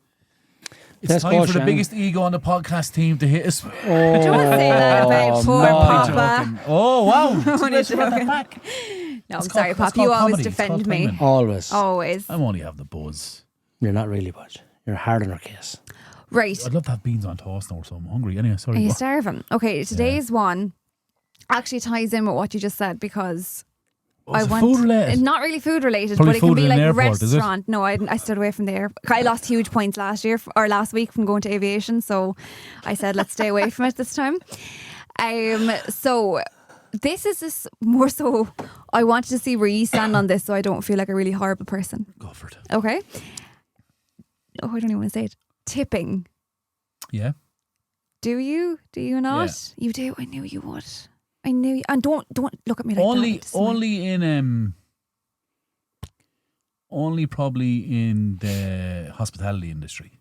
It's Let's time go, for the Shannon. biggest ego on the podcast team to hit us. Don't say that about poor Papa. Oh, wow. Only Let's run that joking. back. No, It's I'm sorry, called- it's Pop. You called always comedy. It's defend called me. timing. Always. Always. I'm only have the buzz. You're not really, Podge. You're hard on our case. Right. I'd love to have beans on toast now or something. I'm hungry. Anyway, sorry. Are you What? starving? Okay, today's one actually ties in with what you just said because Is it food related? Not really food related, Probably but it can food be in like an airport, is it? restaurant. No, I stayed away from there. I lost huge points last week from going to aviation, so I said let's stay away from it this time. So this is more so I wanted to see where you stand on this, so I don't feel like a really horrible person. Go for it. Okay. Oh, I don't even want to say it. Tipping. Yeah. Do you? Do you not? Yeah. You do. I knew you would. I knew you. And don't look at me like that. Only probably in the hospitality industry.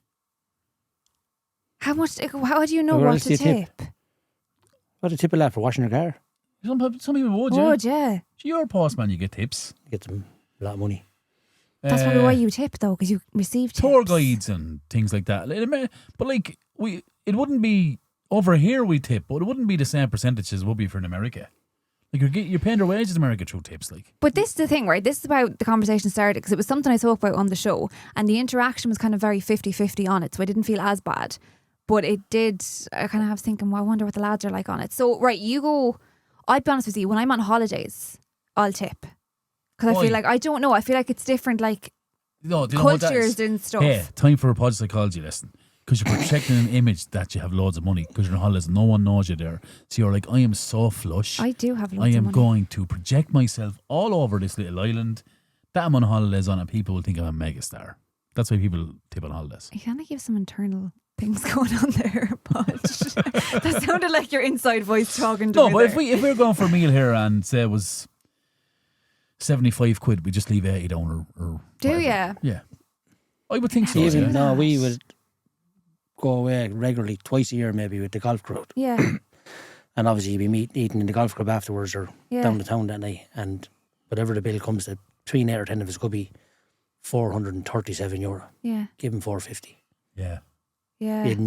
How do you know Where what else do to you tip? tip? What a tip of that for washing your car. Some people would, yeah. Would yeah. You're a postman, you get tips. Get them a lot of money. That's probably why you tip though, because you receive tips. Tour guides and things like that. But like it wouldn't be over here we tip, but it wouldn't be the same percentage as it would be for in America. Like you're paying their wages in America through tips, like. But this is the thing, right? This is about the conversation started because it was something I spoke about on the show, and the interaction was kind of very 50-50 on it, so I didn't feel as bad. But it did. I kind of was thinking, well, I wonder what the lads are like on it. So right, you go. I'd be honest with you. When I'm on holidays, I'll tip because I feel like I don't know. I feel like it's different, like No, do you know what that is? cultures and stuff. Yeah, time for a Podge psychology lesson. Because you're projecting an image that you have loads of money because you're on holidays and no one knows you there. So you're like, I am so flush. I do have loads I of am money. going to project myself all over this little island that I'm on holidays on, and people will think I'm a megastar. That's why people tip on holidays. You kind of give some internal things going on there, but that sounded like your inside voice talking to No, me but there. if we were going for a meal here and say it was 75 quid, we just leave 80 down or Do whatever. ya? Yeah. I would think so. Even Yeah. no, we would go away regularly, twice a year maybe with the golf crowd. Yeah, And obviously you'd be eating in the golf club afterwards or Yeah. down the town that night. And whatever the bill comes to, between 8 or 10 of us could be €437. yeah, Give him 450. Yeah. yeah. We'd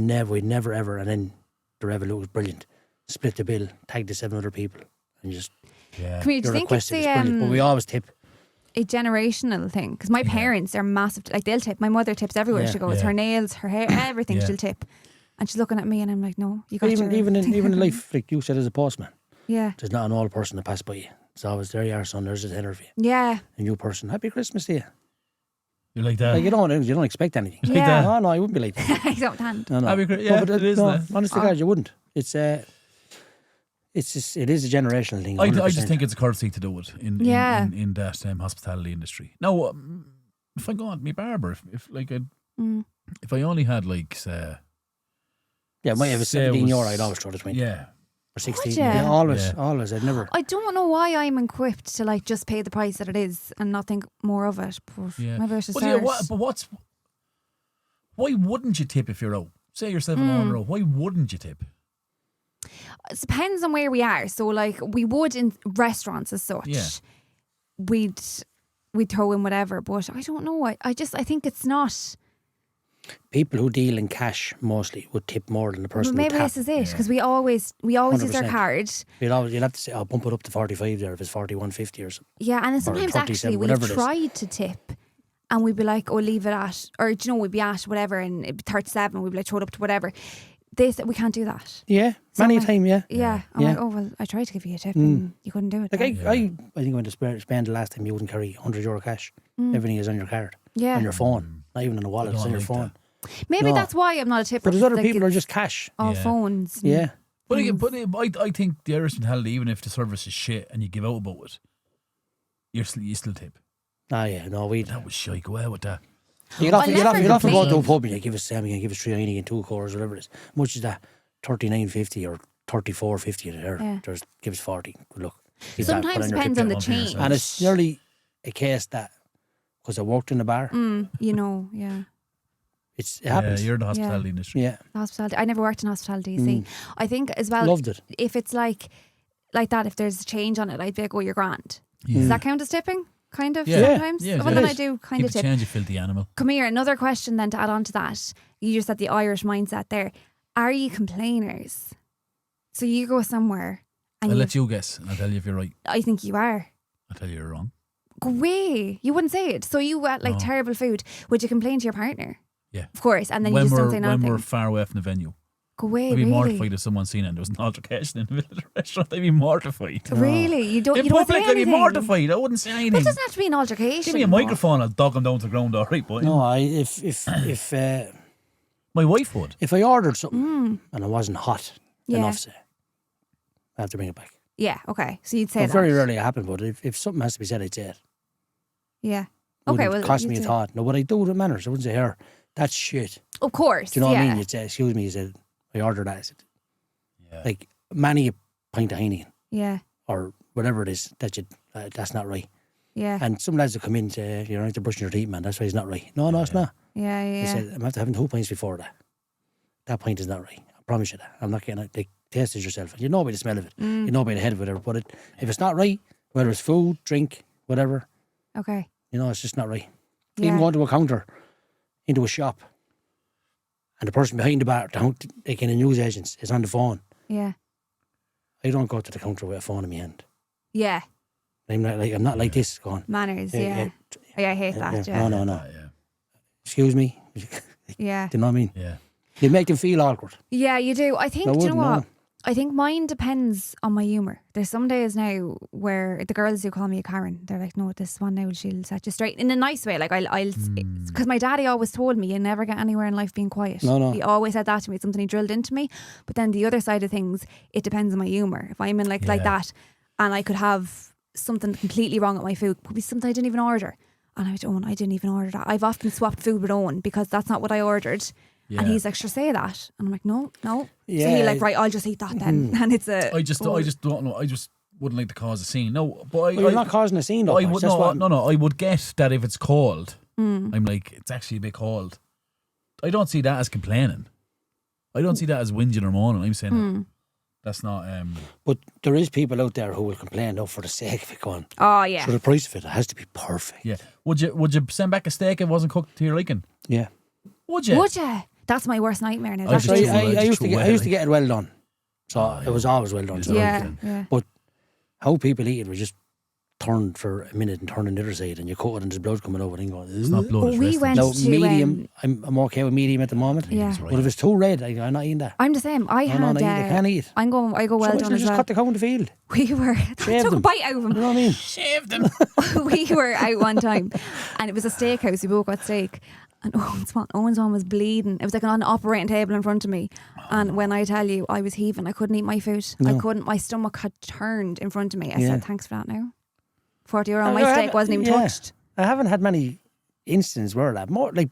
never ever. And then the Revolut was brilliant. Split the bill, tag the 7 other people, and just Yeah. Come here, do your you think it's request is brilliant. But we always tip. a generational thing? Because my parents are massive. Like they'll tip. My mother tips everywhere Yeah. she goes. Yeah. Her nails, her hair, everything Yeah. she'll tip. And she's looking at me, and I'm like, no, you got Even in life, like you said, as a postman, Yeah, there's not an old person that passed by you. It's always, there you are, son, there's a tenner for you. yeah, A new person, happy Christmas to you. You're like that. Like, you don't expect anything. Like Yeah. that. No, I wouldn't be like that. I don't hand. No. Happy yeah, but it is. no, that. honest to God, you wouldn't. It is a generational thing. I 100%. just think it's a courtesy to do it in Yeah. in that hospitality industry. Now, if I go on to my barber, if like If I only had like, say, Yeah, I might have a €17, I'd always throw the 20. Yeah. Or 16. ya? Yeah, always, Yeah. always. I'd never. I don't know why I'm equipped to like just pay the price that it is and not think more of it. But Yeah. maybe I should But yeah, start. why wouldn't you tip if you're out? Say you're 7 on a row. Why wouldn't you tip? It depends on where we are. So like we would in restaurants as such. Yeah. We'd throw in whatever, but I don't know. I think it's not. People who deal in cash mostly would tip more than the person Maybe who tap. this is it because we always use our 100%. card. You'll have to say, I'll bump it up to 45 there if it's 41.50 or something. Yeah, and then sometimes 37, actually we've whatever it is. tried to tip and we'd be like, oh, leave it at, or do you know, we'd be at whatever and it'd be 37, we'd be like, throw it up to whatever. They said, we can't do that. Yeah, So many I'm a time, yeah. Yeah. I'm Yeah. like, oh, well, I tried to give you a tip and you couldn't do it. Like then. I think I went to spend the last time you wouldn't carry €100 cash. Everything is on your card. Yeah. On your phone. Not even on a wallet, it's on your like phone. Maybe No. that's why I'm not a tipper. But there's other like people who are it's just cash. all Yeah. phones. Yeah. But again, I think the Irish mentality, even if the service is shit and you give out about it, you still tip. Ah, yeah, no, we. That was shy. Go out with that. You'd often never go to a complain. pub and you give us Sammy and give us 3 Heineken, 2 cores, whatever it is. Much is that 39.50 or 34.50 there. Yeah. There's give us 40. Good luck. Keep that, put Sometimes on your depends tip on the up here, change. so- And it's nearly a case that because I worked in the bar, You know, yeah. it happens. Yeah, you're in the hospitality industry. Yeah, Hospitality. I never worked in hospitality, you see. I think as well, loved it. if it's like that, if there's a change on it, I'd be like, oh, you're grand. Does that count as tipping? Kind of, Yeah. sometimes? Yeah, well, it then is. I do kind Keep of the tip. change, you filthy animal. Come here, another question then to add on to that. You just had the Irish mindset there. Are you complainers? So you go somewhere and I'll let you guess and I'll tell you if you're right. I think you are. I'll tell you you're wrong. Go away. You wouldn't say it. So you ate like No. terrible food. Would you complain to your partner? Yeah. Of course. And then when you just we're don't say when nothing. we're far away from the venue. Go away, I'd be really? mortified if someone seen it and there was an altercation in the middle of the restaurant. I'd be mortified. Really? You don't, In you don't public, say I'd be anything? mortified. I wouldn't say But anything. it doesn't have to be an altercation. Give me a microphone, I'll dog him down to the ground, all right, boy. No, if My wife would. I ordered something and it wasn't hot Yeah. enough, say, I have to bring it back. Yeah, okay. So you'd say Well, that. very rarely it happened, but if something has to be said, I'd say it. Yeah. Wouldn't Okay, well, cost you'd me a say- thought. No, what I do with manners, I wouldn't say, here, that's shit. Of course. Do you know yeah. what I mean? You'd say, excuse me, you said, I ordered that. I said, Yeah. like, many a pint of Heineken Yeah. or whatever it is that that's not right. Yeah. And some lads will come in and say, you're right to brushing your teeth, man, that's why it's not right. No, it's not. Yeah, They yeah. said, I'm after having 2 pints before that. That pint is not right. I promise you that. I'm not getting it. Like, taste it yourself. You know by the smell of it. Mm. You know by the head of it. But if it's not right, whether it's food, drink, whatever, Okay. you know, it's just not right. Yeah. Even going to a counter, into a shop, and the person behind the bar, like in the news agents, is on the phone. Yeah. I don't go to the counter with a phone in my hand. Yeah. I'm not like this going. Manners, Yeah, yeah. Yeah, I hate that, yeah. No. Yeah. Excuse me. Yeah. Do you know what I mean? Yeah. You make them feel awkward. Yeah, you do. I think, I do you know wouldn't, what? no. I think mine depends on my humour. There's some days now where the girls do call me a Karen. They're like, no, this one now she'll set you straight in a nice way. Like I'll, because my daddy always told me you never get anywhere in life being quiet. No. He always said that to me. It's something he drilled into me. But then the other side of things, it depends on my humour. If I'm in like that, and I could have something completely wrong with my food, could be something I didn't even order, and I went, I didn't even order that. I've often swapped food with Owen because that's not what I ordered. Yeah. And he's like, sure, say that. And I'm like, no. Yeah. So he's like, right, I'll just eat that then. And it's a... I just don't know. I just wouldn't like to cause a scene. No, but You're not causing a scene, though. I Paige. would That's what- no. I would get that if it's cold. I'm like, it's actually a bit cold. I don't see that as complaining. I don't see that as whinging or moaning. I'm saying that's not. But there is people out there who will complain, though, for the sake of it going. Oh, yeah. For the price of it, it has to be perfect. Yeah. Would you send back a steak if it wasn't cooked to your liking? Yeah. Would you? Would you? That's my worst nightmare now. I That's just just- threw- I used to like- get it well done. So it was always well done. So yeah, yeah. But how people eat it was just turned for a minute and turn on the other side, and you cut it and there's blood coming over and going, It's not blood. Well, it's we wrestling. went no, to, medium. I'm okay with medium at the moment. Yeah. It's right. But if it's too red, I'm not eating that. I'm the same. I No, had... no, I can't eat. I go well So done just as well. cut the cow in the field. We were... Shave took a them. bite out of You him. know what I mean? Shave them. We were out one time and it was a steakhouse. We both got steak. And Owen's one was bleeding. It was like on an operating table in front of me. And when I tell you, I was heaving. I couldn't eat my food. I couldn't. My stomach had turned in front of me. I Yeah. said, thanks for that now. €40. My steak wasn't even touched. I haven't had many instances where that. More like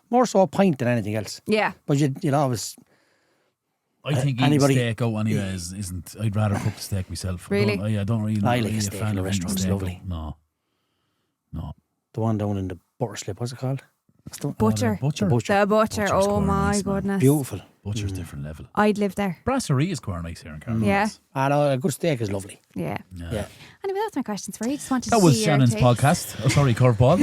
more so a pint than anything else. Yeah. But you'd always. I think eating steak out anyway isn't. I'd rather cook the steak myself. Really? I don't really. I like really a steak fan in a of eating restaurant. It's steak lovely. out. No. The one down in the butter slip. What's it called? Butcher. Butcher. The Butcher. Butcher's Oh quite my nice, man. goodness. Beautiful. Butcher's different level. I'd live there. Brasserie is quite nice here in Cardiff. Yeah. I know, a good steak is lovely. Yeah. Yeah. Anyway, that's my questions for you. Just wanted That to was see Shannon's your takes. podcast. Oh, sorry, curveball.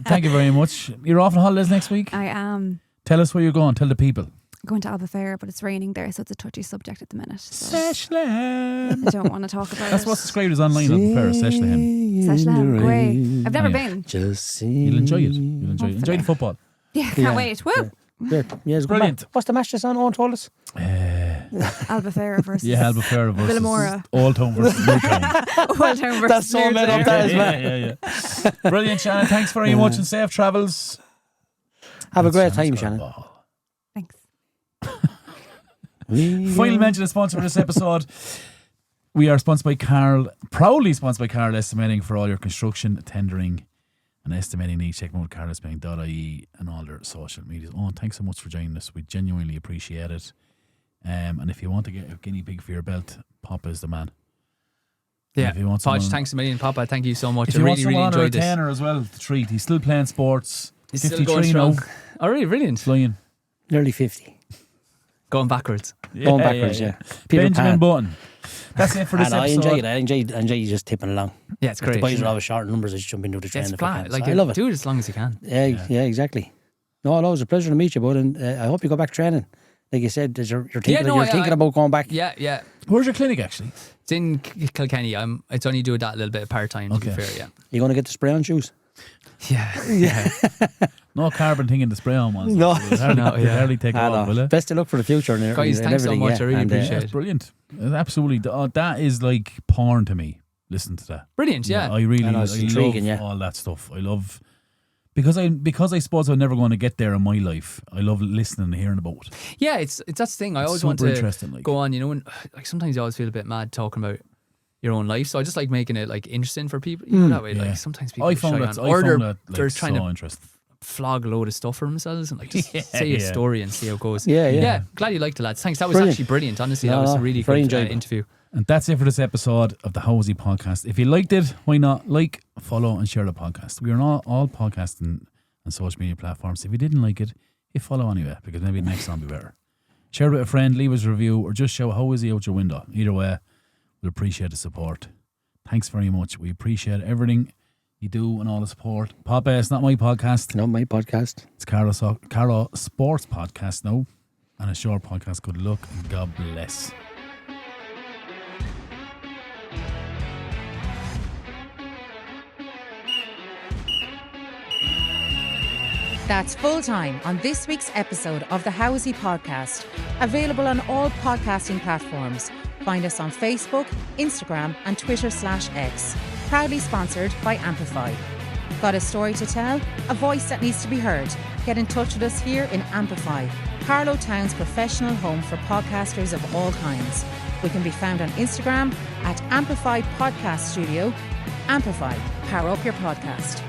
Thank you very much. You're off on holidays next week? I am Tell us where you're going. Tell the people. going to Albufeira, but it's raining there, so it's a touchy subject at the minute. So Seshland. I don't want to talk about That's it. what's described as online on Albufeira, Seshland. Seshland, great. I've never Oh, yeah. been. Just You'll enjoy it. You'll enjoy it. Enjoy the football. Yeah, can't Yeah. wait. Woo! Yeah, it's Brilliant. good. What's the match that's on? Owen told us. Albufeira versus Yeah, Albufeira versus Villamora. Old Town versus New Town. Old Town versus That's so New made Town. up, that is, man. Yeah. Brilliant, Shannon. Thanks very much and safe travels. Have a great Shannon's time, got a Shannon. ball. Thanks. Final mention of sponsor for this episode. We are sponsored by Carl, proudly sponsored by Carl Estimating for all your construction, tendering and estimating needs. Check them out, carlestimating.ie and all their social media. Oh, and thanks so much for joining us. We genuinely appreciate it. And if you want to get a guinea pig for your belt, Papa is the man. Yeah. If you want Podge, someone- thanks a million, Papa. Thank you so much. If I you want really, really someone under a enjoyed this. tenner as well to treat, he's still playing sports. He's still 53 going now. strong. Oh, really? Brilliant. Flying. Nearly 50. Going backwards. Going backwards, yeah. Peter Benjamin Pan. Button. That's it for this I episode. enjoy it. I enjoy you just tipping along. Yeah, it's If great. the boys are always short numbers, I just jump into the train. It's if I flat. can. Like, So I love it. do it as long as you can. Yeah, exactly. No, it was a pleasure to meet you, bud, and I hope you go back training. Like you said, you're thinking about going back. Yeah. Where's your clinic actually? It's in Kilkenny. It's only doing that a little bit of part time. To be Okay. fair, yeah. You're going to get the spray on shoes? Yeah. No carbon thing in the spray on ones. No. It'll hardly, No, yeah. it'll hardly take off, will it? Best of luck for the future. And Guys, and thanks so everything, much. I really And, appreciate That's brilliant. Absolutely. That is like porn to me. Listen to that. Brilliant. Yeah. I really I know, I it's love intriguing, yeah. all that stuff. I love because I suppose I'm never going to get there in my life. I love listening and hearing about it. Yeah, it's that's the thing. I always super want to interesting, like. go on, and like sometimes you always feel a bit mad talking about your own life. So I just like making it like interesting for people. That way, Yeah. like sometimes people I are found shy that on, or like, they're trying so to interesting. flog a load of stuff for themselves and like just Yeah, say a yeah. story and see how it goes. Yeah. Glad you liked it, lads. Thanks. That was Brilliant. actually brilliant. Honestly, No, that was a no, really very good enjoyable. interview. And that's it for this episode of the Hosey Podcast. If you liked it, why not like, follow, and share the podcast? We're on all podcasting and social media platforms. If you didn't like it, hit follow anyway, because maybe next time will be better. Share it with a friend, leave us a review, or just show how is he out your window. Either way, we'll appreciate the support. Thanks very much. We appreciate everything you do and all the support. Papa, it's not my podcast. Not my podcast. It's Carlo Sports Podcast now. And a short podcast. Good luck and God bless. That's full time on this week's episode of the Hosey Podcast. Available on all podcasting platforms. Find us on Facebook, Instagram, and Twitter/X. Proudly sponsored by Ampifi. Got a story to tell? A voice that needs to be heard? Get in touch with us here in Ampifi, Carlow Town's professional home for podcasters of all kinds. We can be found on Instagram at Ampifi Podcast Studio. Ampifi, power up your podcast.